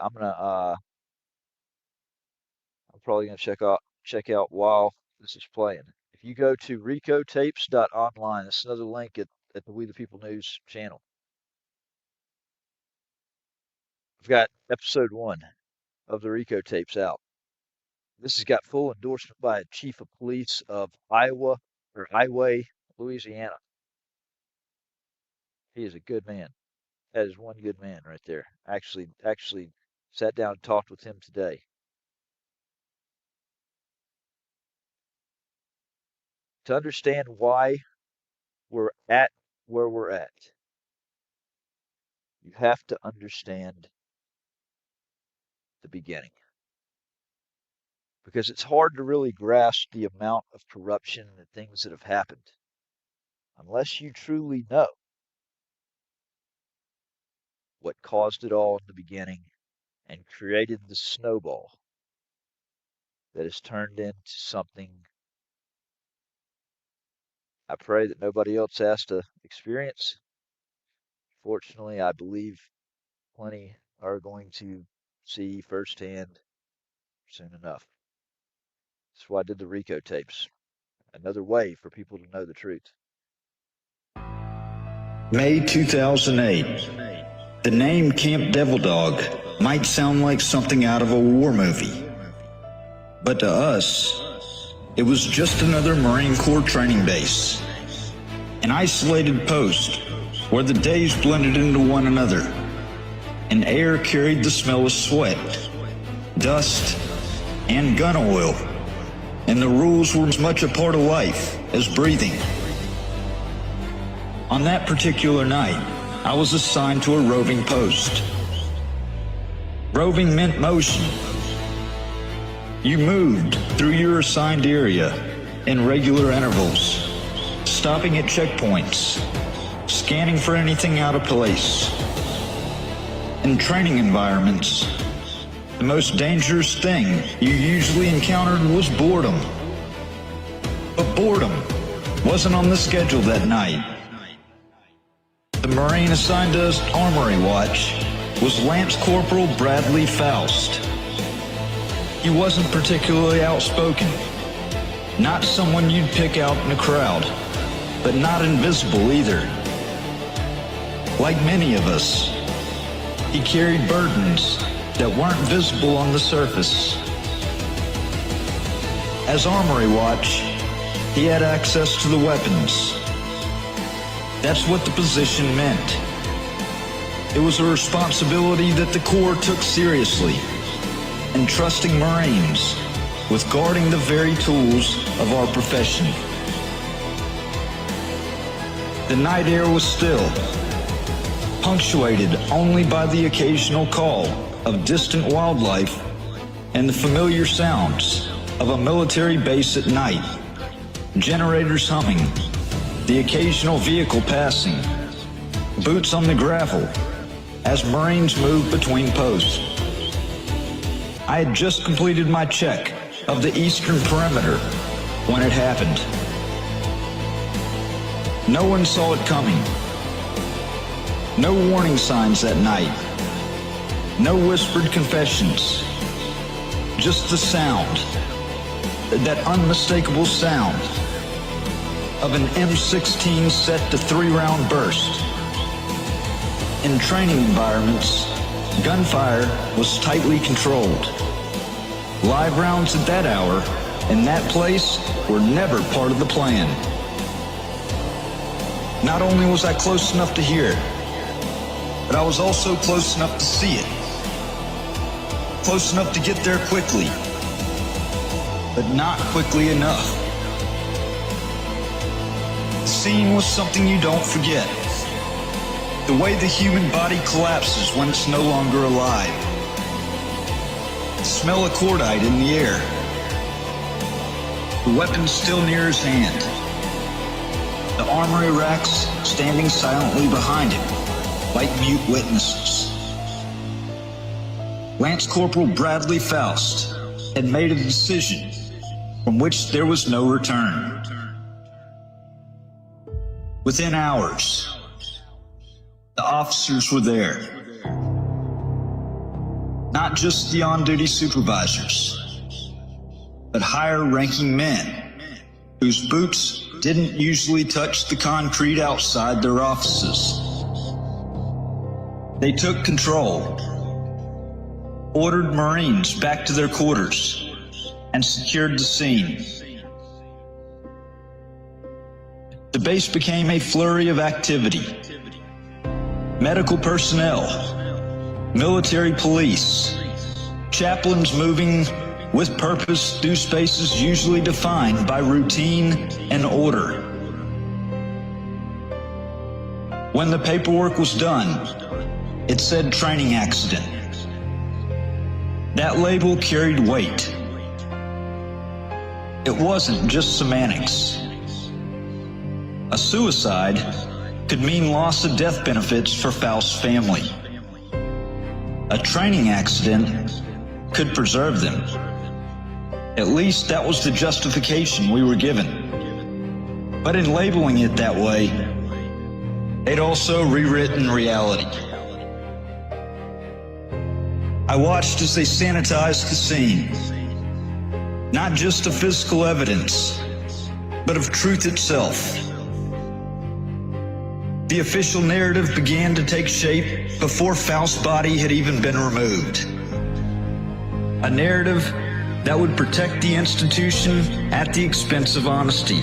I'm probably gonna check out while this is playing. If you go to ricotapes.online, that's another link at the We the People News channel. I've got episode 1 of the Rico tapes out. This has got full endorsement by a chief of police of Iowa, Louisiana. He is a good man. That is one good man right there. Actually sat down and talked with him today. To understand why we're at where we're at, you have to understand the beginning. Because it's hard to really grasp the amount of corruption and things that have happened unless you truly know what caused it all in the beginning and created the snowball that has turned into something I pray that nobody else has to experience. Fortunately, I believe plenty are going to see firsthand soon enough. That's why I did the Rico tapes. Another way for people to know the truth. May 2008. The name Camp Devil Dog might sound like something out of a war movie. But to us, it was just another Marine Corps training base. An isolated post where the days blended into one another. And air carried the smell of sweat, dust, and gun oil. And the rules were as much a part of life as breathing. On that particular night, I was assigned to a roving post. Roving meant motion. You moved through your assigned area in regular intervals, stopping at checkpoints, scanning for anything out of place. In training environments, the most dangerous thing you usually encountered was boredom. But boredom wasn't on the schedule that night. The Marine assigned to us Armory Watch was Lance Corporal Bradley Faust. He wasn't particularly outspoken, not someone you'd pick out in a crowd, but not invisible either. Like many of us, he carried burdens that weren't visible on the surface. As Armory Watch, he had access to the weapons. That's what the position meant. It was a responsibility that the Corps took seriously, entrusting Marines with guarding the very tools of our profession. The night air was still, punctuated only by the occasional call of distant wildlife and the familiar sounds of a military base at night, generators humming, the occasional vehicle passing, boots on the gravel as Marines moved between posts. I had just completed my check of the eastern perimeter when it happened. No one saw it coming. No warning signs that night. No whispered confessions. Just the sound, that unmistakable sound of an M16 set to 3-round burst. In training environments, gunfire was tightly controlled. Live rounds at that hour in that place were never part of the plan. Not only was I close enough to hear it, but I was also close enough to see it. Close enough to get there quickly, but not quickly enough. The scene was something you don't forget. The way the human body collapses when it's no longer alive. The smell of cordite in the air. The weapon still near his hand. The armory racks standing silently behind him, like mute witnesses. Lance Corporal Bradley Faust had made a decision from which there was no return. Within hours, the officers were there. Not just the on-duty supervisors, but higher-ranking men whose boots didn't usually touch the concrete outside their offices. They took control, ordered Marines back to their quarters, and secured the scene. The base became a flurry of activity. Medical personnel, military police, chaplains moving with purpose through spaces usually defined by routine and order. When the paperwork was done, it said training accident. That label carried weight. It wasn't just semantics. A suicide could mean loss of death benefits for Faust's family. A training accident could preserve them. At least that was the justification we were given. But in labeling it that way, they'd also rewritten reality. I watched as they sanitized the scene. Not just of physical evidence, but of truth itself. The official narrative began to take shape before Faust's body had even been removed. A narrative that would protect the institution at the expense of honesty.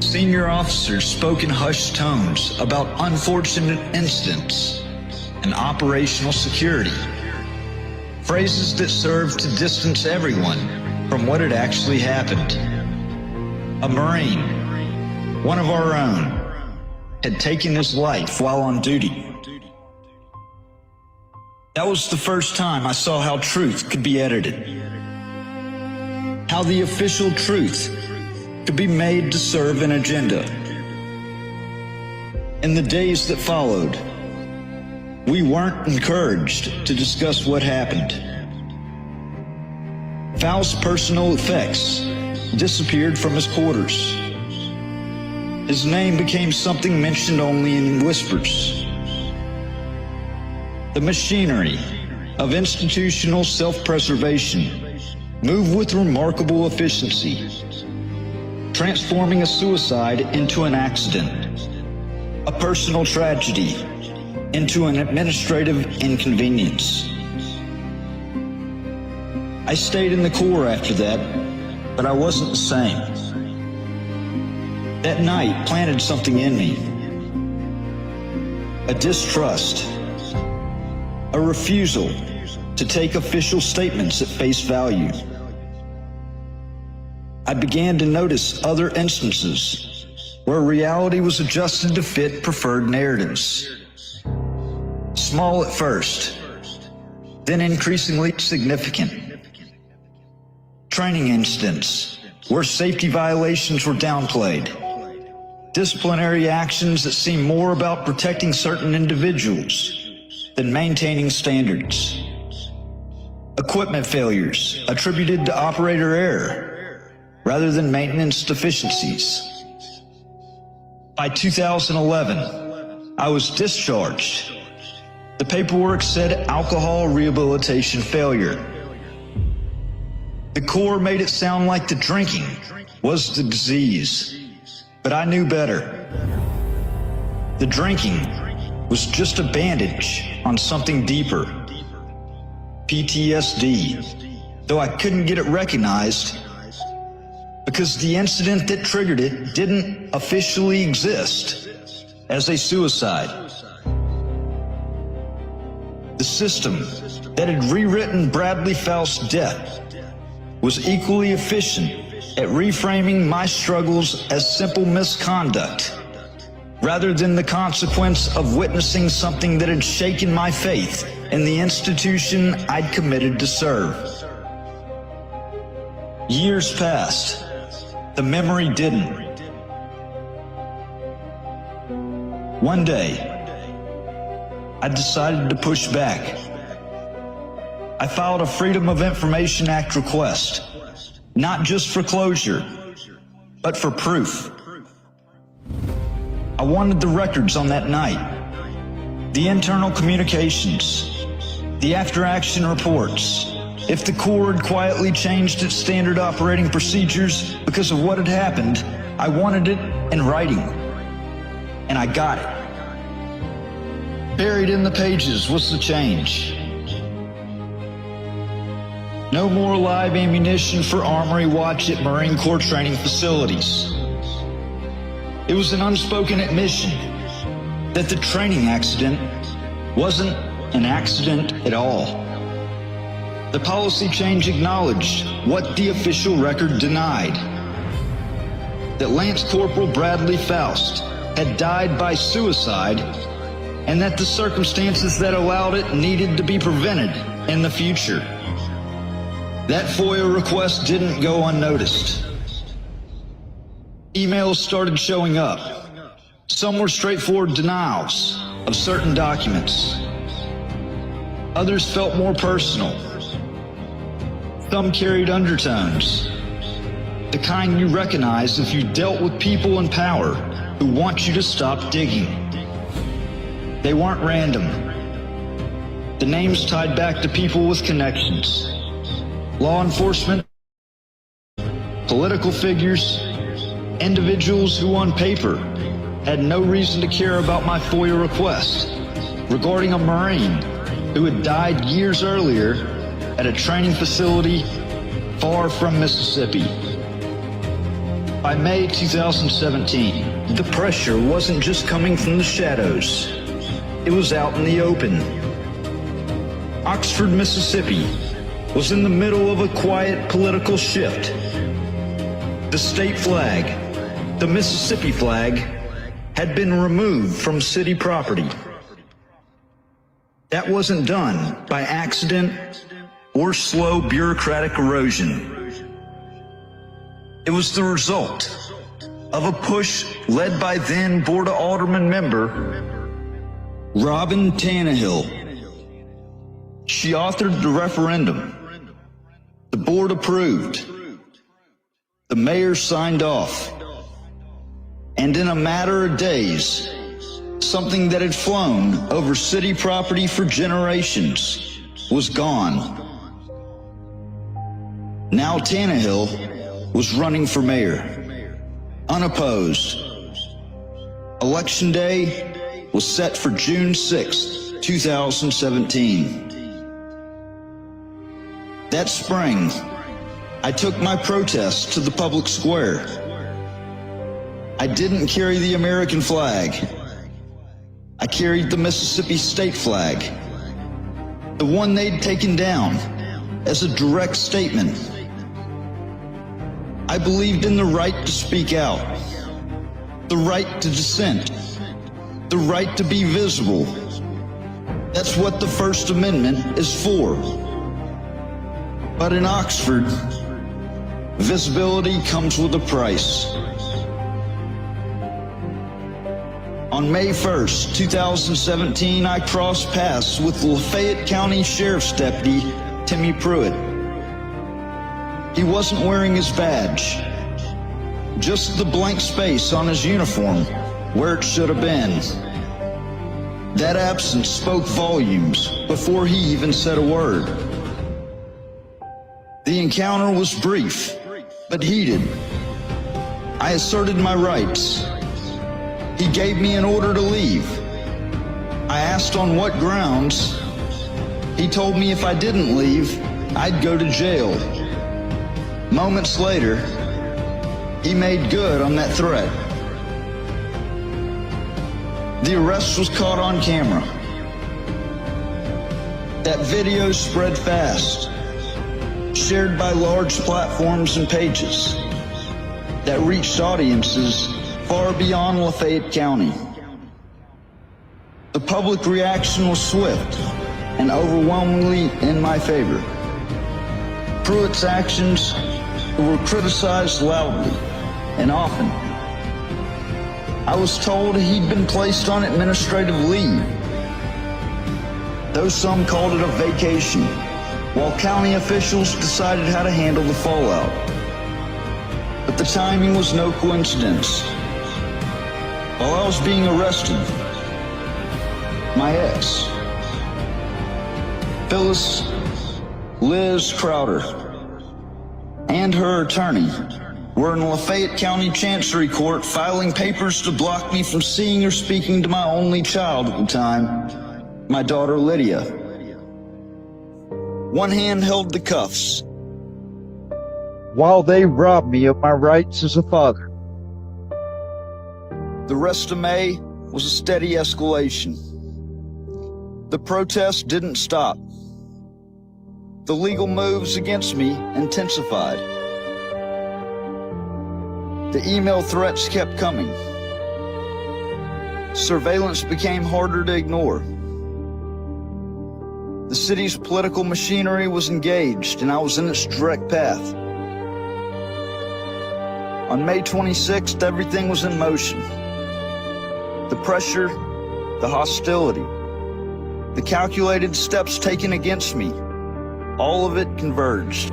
Senior officers spoke in hushed tones about unfortunate incidents and operational security. Phrases that served to distance everyone from what had actually happened. A Marine, one of our own, had taken his life while on duty. That was the first time I saw how truth could be edited. How the official truth could be made to serve an agenda. In the days that followed, we weren't encouraged to discuss what happened. Faust's personal effects disappeared from his quarters. His name became something mentioned only in whispers. The machinery of institutional self-preservation moved with remarkable efficiency, transforming a suicide into an accident, a personal tragedy into an administrative inconvenience. I stayed in the Corps after that, but I wasn't the same. That night planted something in me. A distrust, a refusal to take official statements at face value. I began to notice other instances where reality was adjusted to fit preferred narratives. Small at first, then increasingly significant. Training incidents where safety violations were downplayed. Disciplinary actions that seemed more about protecting certain individuals than maintaining standards. Equipment failures attributed to operator error rather than maintenance deficiencies. By 2011, I was discharged. The paperwork said alcohol rehabilitation failure. The Corps made it sound like the drinking was the disease, but I knew better. The drinking was just a bandage on something deeper. PTSD, though I couldn't get it recognized because the incident that triggered it didn't officially exist as a suicide. The system that had rewritten Bradley Faust's death was equally efficient at reframing my struggles as simple misconduct rather than the consequence of witnessing something that had shaken my faith in the institution I'd committed to serve. Years passed. The memory didn't. One day, I decided to push back. I filed a Freedom of Information Act request, not just for closure, but for proof. I wanted the records on that night, the internal communications, the after-action reports. If the Corps had quietly changed its standard operating procedures because of what had happened, I wanted it in writing. And I got it. Buried in the pages was the change. No more live ammunition for Armory Watch at Marine Corps training facilities. It was an unspoken admission that the training accident wasn't an accident at all. The policy change acknowledged what the official record denied, that Lance Corporal Bradley Faust had died by suicide, and that the circumstances that allowed it needed to be prevented in the future. That FOIA request didn't go unnoticed. Emails started showing up. Some were straightforward denials of certain documents. Others felt more personal. Some carried undertones, the kind you recognize if you dealt with people in power who want you to stop digging. They weren't random. The names tied back to people with connections. Law enforcement, political figures, individuals who on paper had no reason to care about my FOIA request regarding a Marine who had died years earlier at a training facility far from Mississippi. By May 2017, the pressure wasn't just coming from the shadows. It was out in the open. Oxford, Mississippi was in the middle of a quiet political shift. The state flag, the Mississippi flag, had been removed from city property. That wasn't done by accident or slow bureaucratic erosion. It was the result of a push led by then Board of Aldermen member Robin Tannehill. She authored the referendum. The board approved. The mayor signed off. And in a matter of days, something that had flown over city property for generations was gone. Now Tannehill was running for mayor, unopposed. Election day was set for June 6, 2017. That spring, I took my protest to the public square. I didn't carry the American flag. I carried the Mississippi state flag, the one they'd taken down as a direct statement. I believed in the right to speak out, the right to dissent, the right to be visible. That's what the First Amendment is for. But in Oxford, visibility comes with a price. On May 1st, 2017, I crossed paths with Lafayette County Sheriff's Deputy Timmy Pruitt. He wasn't wearing his badge, just the blank space on his uniform where it should have been. That absence spoke volumes before he even said a word. The encounter was brief, but heated. I asserted my rights. He gave me an order to leave. I asked on what grounds. He told me if I didn't leave, I'd go to jail. Moments later, he made good on that threat. The arrest was caught on camera. That video spread fast, shared by large platforms and pages that reached audiences far beyond Lafayette County. The public reaction was swift and overwhelmingly in my favor. Pruitt's actions were criticized loudly and often. I was told he'd been placed on administrative leave, though some called it a vacation, while county officials decided how to handle the fallout. But the timing was no coincidence. While I was being arrested, my ex, Phyllis Liz Crowder, and her attorney were in Lafayette County Chancery Court filing papers to block me from seeing or speaking to my only child at the time, my daughter Lydia. One hand held the cuffs, while they robbed me of my rights as a father. The rest of May was a steady escalation. The protests didn't stop. The legal moves against me intensified. The email threats kept coming. Surveillance became harder to ignore. The city's political machinery was engaged, and I was in its direct path. On May 26th, everything was in motion. The pressure, the hostility, the calculated steps taken against me, all of it converged.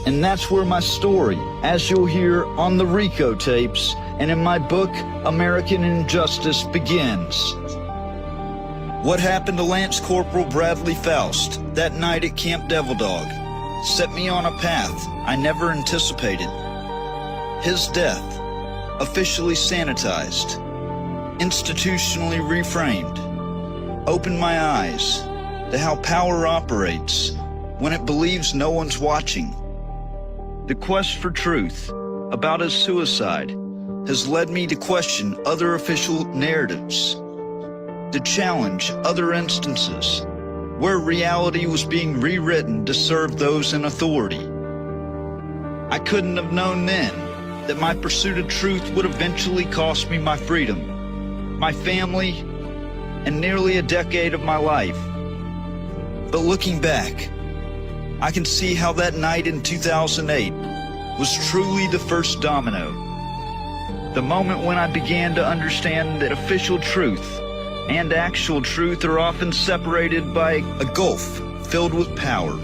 And that's where my story, as you'll hear on the RICO tapes and in my book, American Injustice, begins. What happened to Lance Corporal Bradley Faust that night at Camp Devil Dog set me on a path I never anticipated. His death, officially sanitized, institutionally reframed, opened my eyes to how power operates when it believes no one's watching. The quest for truth about his suicide has led me to question other official narratives, to challenge other instances where reality was being rewritten to serve those in authority. I couldn't have known then that my pursuit of truth would eventually cost me my freedom, my family, and nearly a decade of my life. But looking back, I can see how that night in 2008 was truly the first domino. The moment when I began to understand that official truth and actual truth are often separated by a gulf filled with power,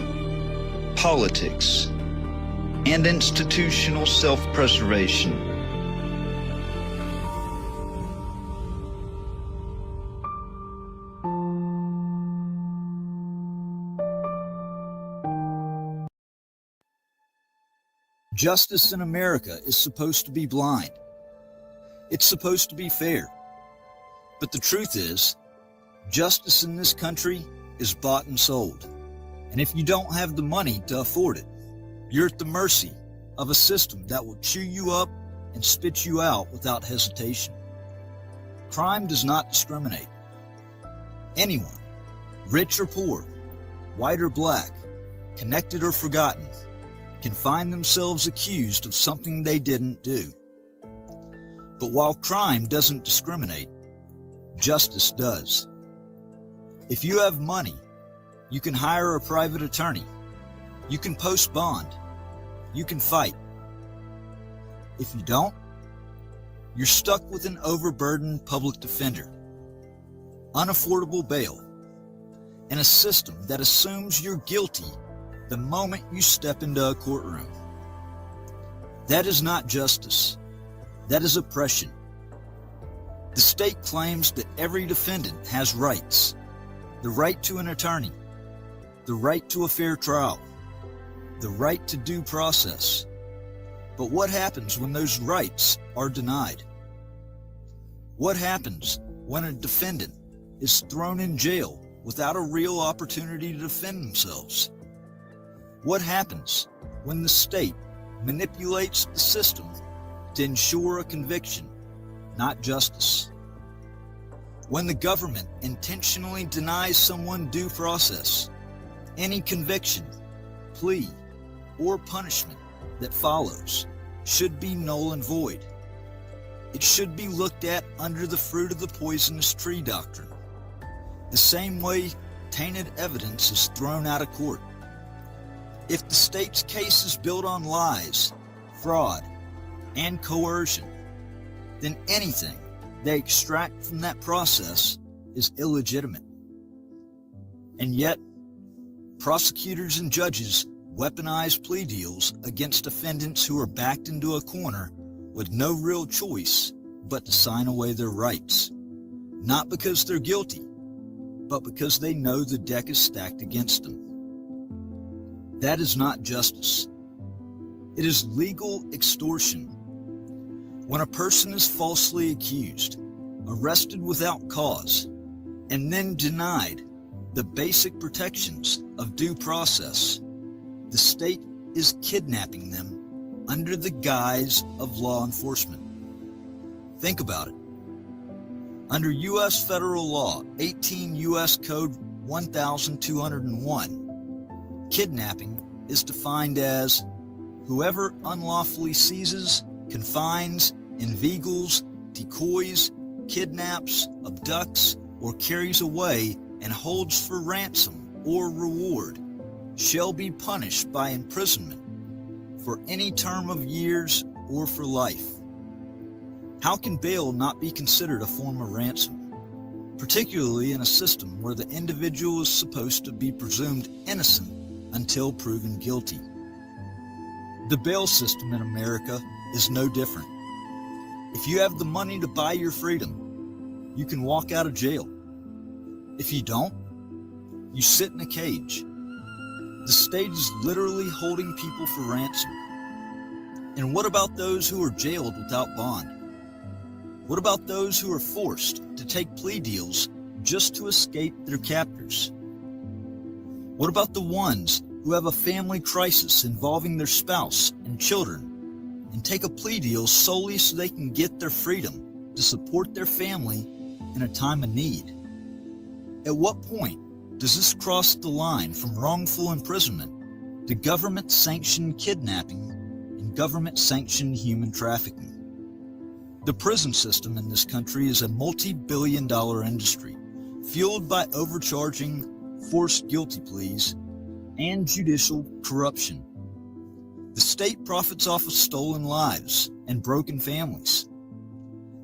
politics, and institutional self-preservation. Justice in America is supposed to be blind. It's supposed to be fair. But the truth is, justice in this country is bought and sold. And if you don't have the money to afford it, you're at the mercy of a system that will chew you up and spit you out without hesitation. Crime does not discriminate. Anyone, rich or poor, white or black, connected or forgotten, can find themselves accused of something they didn't do. But while crime doesn't discriminate, justice does. If you have money, you can hire a private attorney. You can post bond. You can fight. If you don't, you're stuck with an overburdened public defender, unaffordable bail, and a system that assumes you're guilty the moment you step into a courtroom. That is not justice. That is oppression. The state claims that every defendant has rights. The right to an attorney, the right to a fair trial, the right to due process. But what happens when those rights are denied? What happens when a defendant is thrown in jail without a real opportunity to defend themselves? What happens when the state manipulates the system to ensure a conviction, not justice? When the government intentionally denies someone due process, any conviction, plea, or punishment that follows should be null and void. It should be looked at under the fruit of the poisonous tree doctrine. the same way tainted evidence is thrown out of court. If the state's case is built on lies, fraud, and coercion, then anything they extract from that process is illegitimate. And yet, prosecutors and judges weaponize plea deals against defendants who are backed into a corner with no real choice but to sign away their rights, not because they're guilty, but because they know the deck is stacked against them. That is not justice. It is legal extortion. When a person is falsely accused, arrested without cause, and then denied the basic protections of due process, the state is kidnapping them under the guise of law enforcement. Think about it. Under U.S. federal law, 18 U.S. Code 1201, kidnapping is defined as whoever unlawfully seizes, confines, inveigles, decoys, kidnaps, abducts, or carries away and holds for ransom or reward shall be punished by imprisonment for any term of years or for life. How can bail not be considered a form of ransom, particularly in a system where the individual is supposed to be presumed innocent until proven guilty? The bail system in America is no different. If you have the money to buy your freedom, you can walk out of jail. If you don't, you sit in a cage. The state is literally holding people for ransom. And what about those who are jailed without bond? What about those who are forced to take plea deals just to escape their captors? What about the ones who have a family crisis involving their spouse and children and take a plea deal solely so they can get their freedom to support their family in a time of need? At what point does this cross the line from wrongful imprisonment to government-sanctioned kidnapping and government-sanctioned human trafficking? The prison system in this country is a multi-billion-dollar industry fueled by overcharging, forced guilty pleas, and judicial corruption. The state profits off of stolen lives and broken families.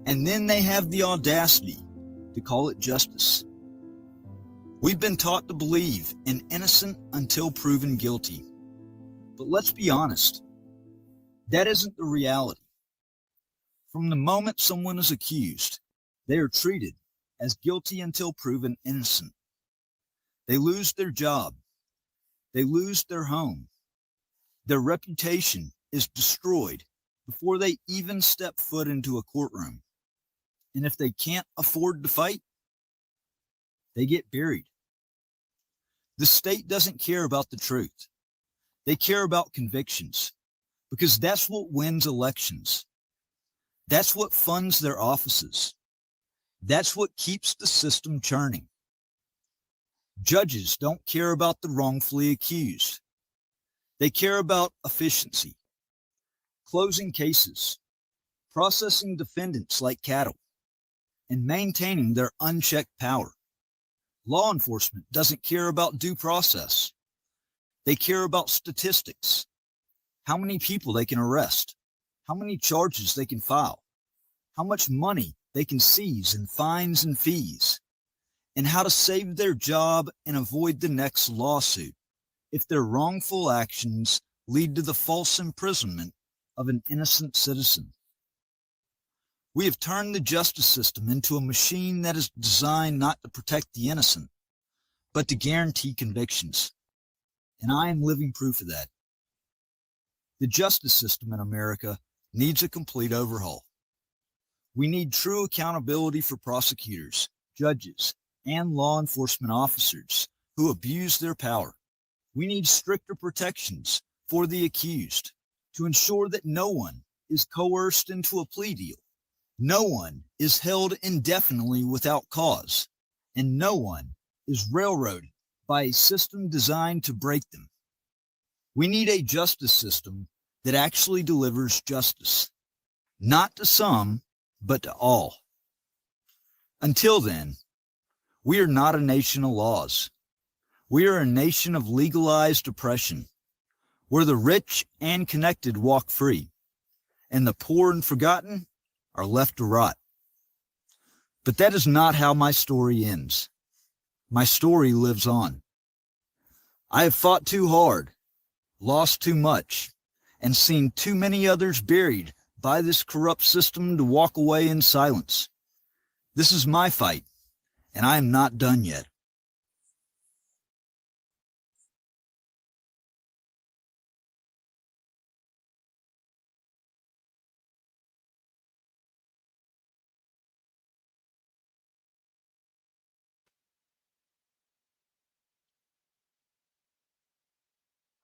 And then they have the audacity to call it justice. We've been taught to believe in innocent until proven guilty. But let's be honest, that isn't the reality. From the moment someone is accused, they are treated as guilty until proven innocent. They lose their job. They lose their home. Their reputation is destroyed before they even step foot into a courtroom. And if they can't afford to fight, they get buried. The state doesn't care about the truth. They care about convictions because that's what wins elections. That's what funds their offices. That's what keeps the system churning. Judges don't care about the wrongfully accused. They care about efficiency, closing cases, processing defendants like cattle, and maintaining their unchecked power. Law enforcement doesn't care about due process. They care about statistics, how many people they can arrest, how many charges they can file, how much money they can seize in fines and fees, and how to save their job and avoid the next lawsuit if their wrongful actions lead to the false imprisonment of an innocent citizen. We have turned the justice system into a machine that is designed not to protect the innocent, but to guarantee convictions. And I am living proof of that. The justice system in America needs a complete overhaul. We need true accountability for prosecutors, judges, and law enforcement officers who abuse their power. We need stricter protections for the accused to ensure that no one is coerced into a plea deal. No one is held indefinitely without cause, and no one is railroaded by a system designed to break them. We need a justice system that actually delivers justice, not to some, but to all. Until then, We are not a nation of laws. We are a nation of legalized oppression, where the rich and connected walk free, and the poor and forgotten are left to rot. But that is not how my story ends. My story lives on. I have fought too hard, lost too much, and seen too many others buried by this corrupt system to walk away in silence. This is my fight, and I am not done yet.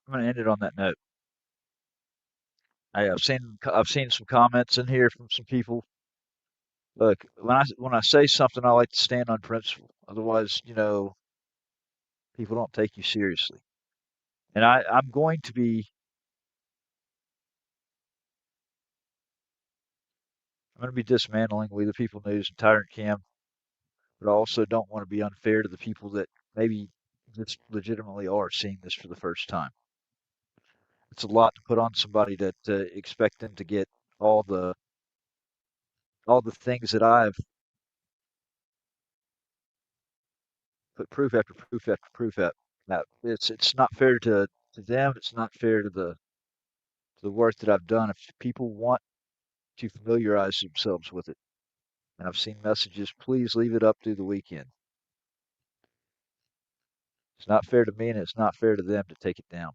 I'm going to end it on that note. I've seen some comments in here from some people. Look, when I say something, I like to stand on principle. Otherwise, people don't take you seriously. And I'm going to be dismantling We the People News and Tyrant Cam, but I also don't want to be unfair to the people that maybe just legitimately are seeing this for the first time. It's a lot to put on somebody that expect them to get all the things that I've put proof after proof after proof at. Now, it's not fair to them. It's not fair to the work that I've done. If people want to familiarize themselves with it, and I've seen messages, please leave it up through the weekend. It's not fair to me, and it's not fair to them to take it down.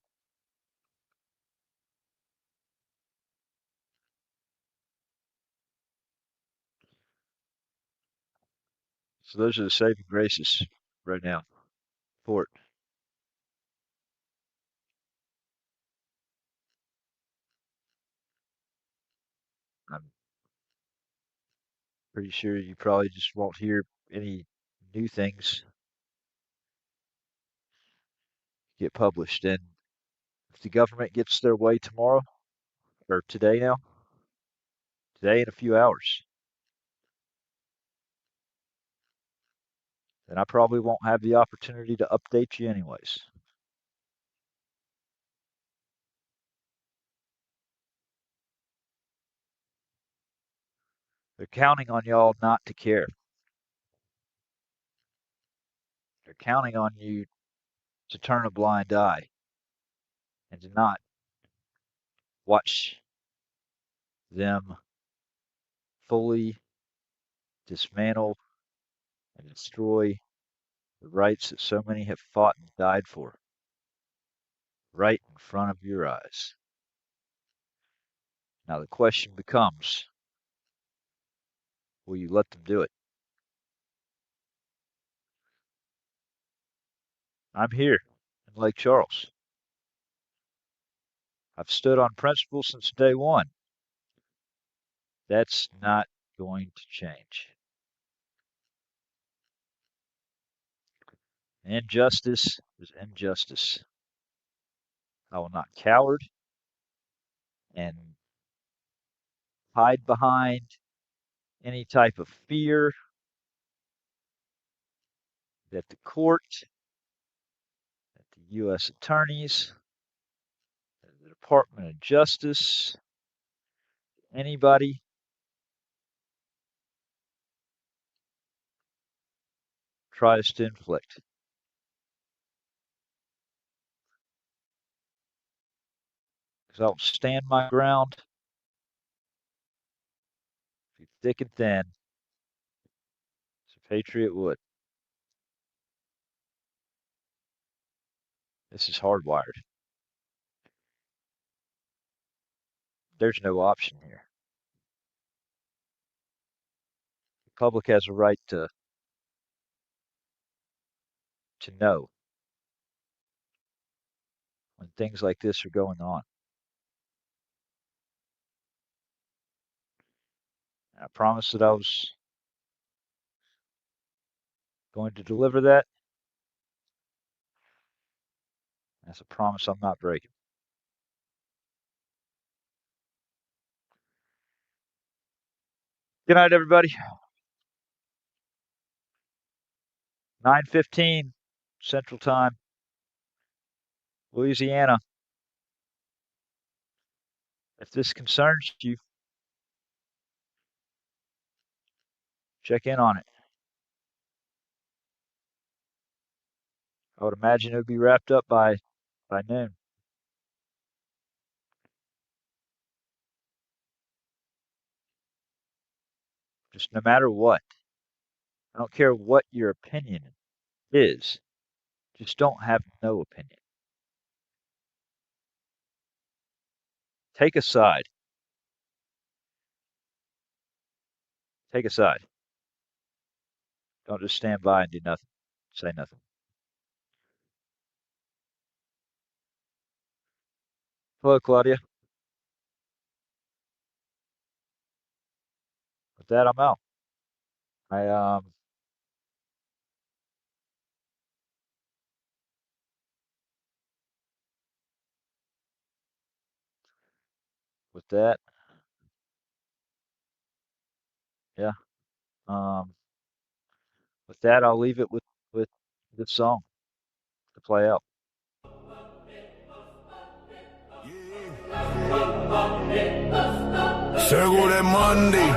So those are the saving graces right now for it. I'm pretty sure you probably just won't hear any new things get published. And if the government gets their way tomorrow, or today now, today in a few hours, then I probably won't have the opportunity to update you anyways. They're counting on y'all not to care. They're counting on you to turn a blind eye and to not watch them fully dismantle and destroy the rights that so many have fought and died for right in front of your eyes. Now the question becomes, will you let them do it? I'm here in Lake Charles. I've stood on principle since day one. That's not going to change. Injustice is injustice. I will not cower and hide behind any type of fear that the court, that the U.S. attorneys, that the Department of Justice, anybody tries to inflict. Because I will stand my ground through thick and thin, as a patriot would. This is hardwired. There's no option here. The public has a right to know when things like this are going on. And I promised that I was going to deliver that. That's a promise I'm not breaking. Good night, everybody. 9:15 Central Time, Louisiana. If this concerns you, check in on it. I would imagine it would be wrapped up by noon. Just no matter what. I don't care what your opinion is. Just don't have no opinion. Take a side. Take a side. Don't just stand by and do nothing. Say nothing. Hello, Claudia. With that, I'm out. With that, yeah. With that, I'll leave it with this song to play out. Circle that Monday.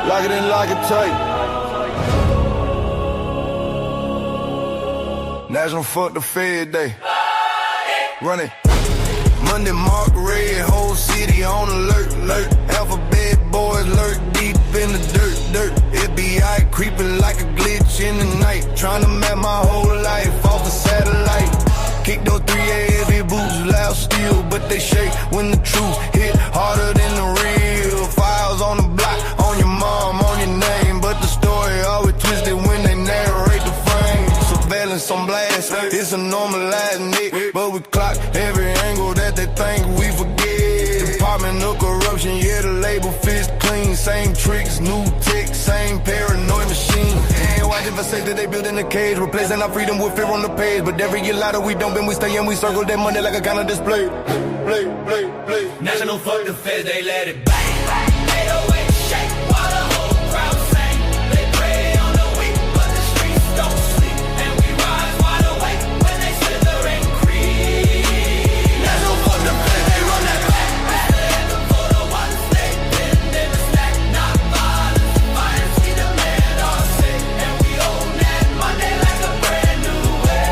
Lock it in, lock it tight. National Fuck the Fed Day. Run it. Monday mark red, whole city on alert, alert. Alphabet boys lurk deep in the dirt. FBI creeping like a glitch in the night. Trying to map my whole life off a satellite. Kick those 3 heavy boots, loud steel, but they shake when the truth hit harder than the real. Files on the block, on your mom, on your name, but the story always twisted when they narrate the frame. Surveillance on blast, it's a normalized nick, but we clock every angle that they think we forget. Department of corruption, yeah, the label fits clean. Same tricks, new tech, same paranoid machine. And watch if I say that they build in a cage, replacing our freedom with fear on the page. But every year louder we don't bend, we stay and we circle that money like a kind of display. Play. National Fuck the Feds, they let it bang. 808 shake while the whole crowd sing. They prey on the weak, but the streets don't sleep. And we rise wide awake when they slither and creep. National Fuck the Feds, they run that back. For the ones they pinned in the stack, not violence, defiance, we demand our say. And we own that Monday like a brand new way.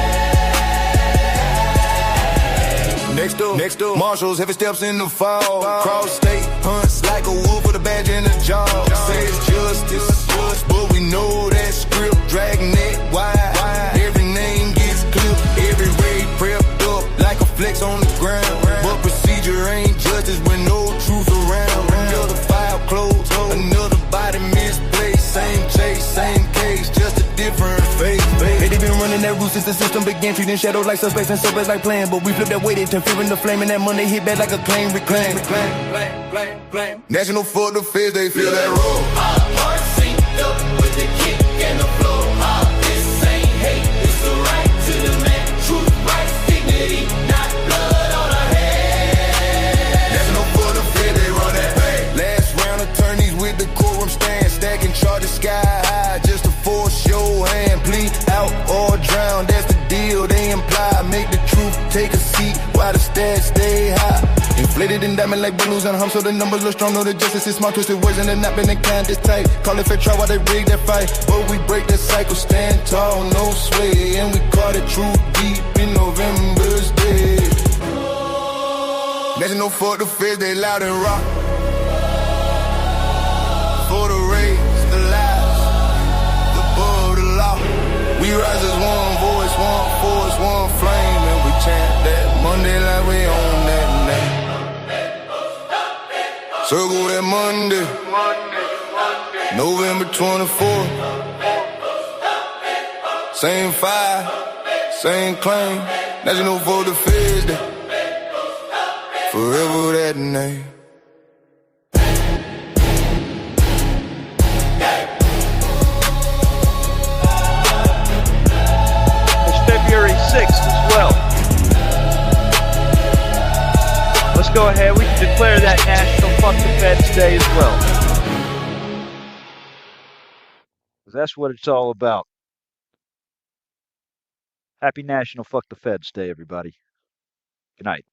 Next up, marshals, heavy steps in the fall. Cross state, hunts like a wolf with a badge in the jaw. Says justice, but we know that script dragnet wide. Every name gets clipped, every raid prepped up like a flex on the ground. But procedure ain't justice with no truth around. Another file closed, another body misplaced. Same chase, same case, just a different face. Hey, they been running that route since the system began, treating shadows like suspects and suspects like plans. But we flip that weight, interfering the flame, and that money hit back like a claim, reclaim. National Fuck the Feds, they feel that roll. Our hearts synced up with the kick and the flow. This ain't hate, it's the right to demand truth, rights, dignity, not blood on our head. National Fuck the Feds, they run that back. Last round attorneys with the courtroom stand, stacking charges sky high just to force your hand. Plead out or drown, that's the deal they imply. Make the truth take a seat while the stats stay high. Inflated in diamond like balloons and hums, so the numbers look strong. Know the justice is smart, twisted words and they're not been inclined this tight. Call it fair trial while they rig that fight, but we break that cycle, stand tall, no sway. And we caught it true deep in November's day. National Fuck the Feds, they loud and rock. For the race, the lives, the above the law. We rise as one voice, one force, one flame, and we chant that Monday like we own that name. Circle that Monday, November 24th. Same fire, same claim. National Fuck the Feds Day. Forever that name. It's February 6th as well. Let's go ahead. We can declare that National Fuck the Feds Day as well. 'Cause that's what it's all about. Happy National Fuck the Feds Day, everybody. Good night.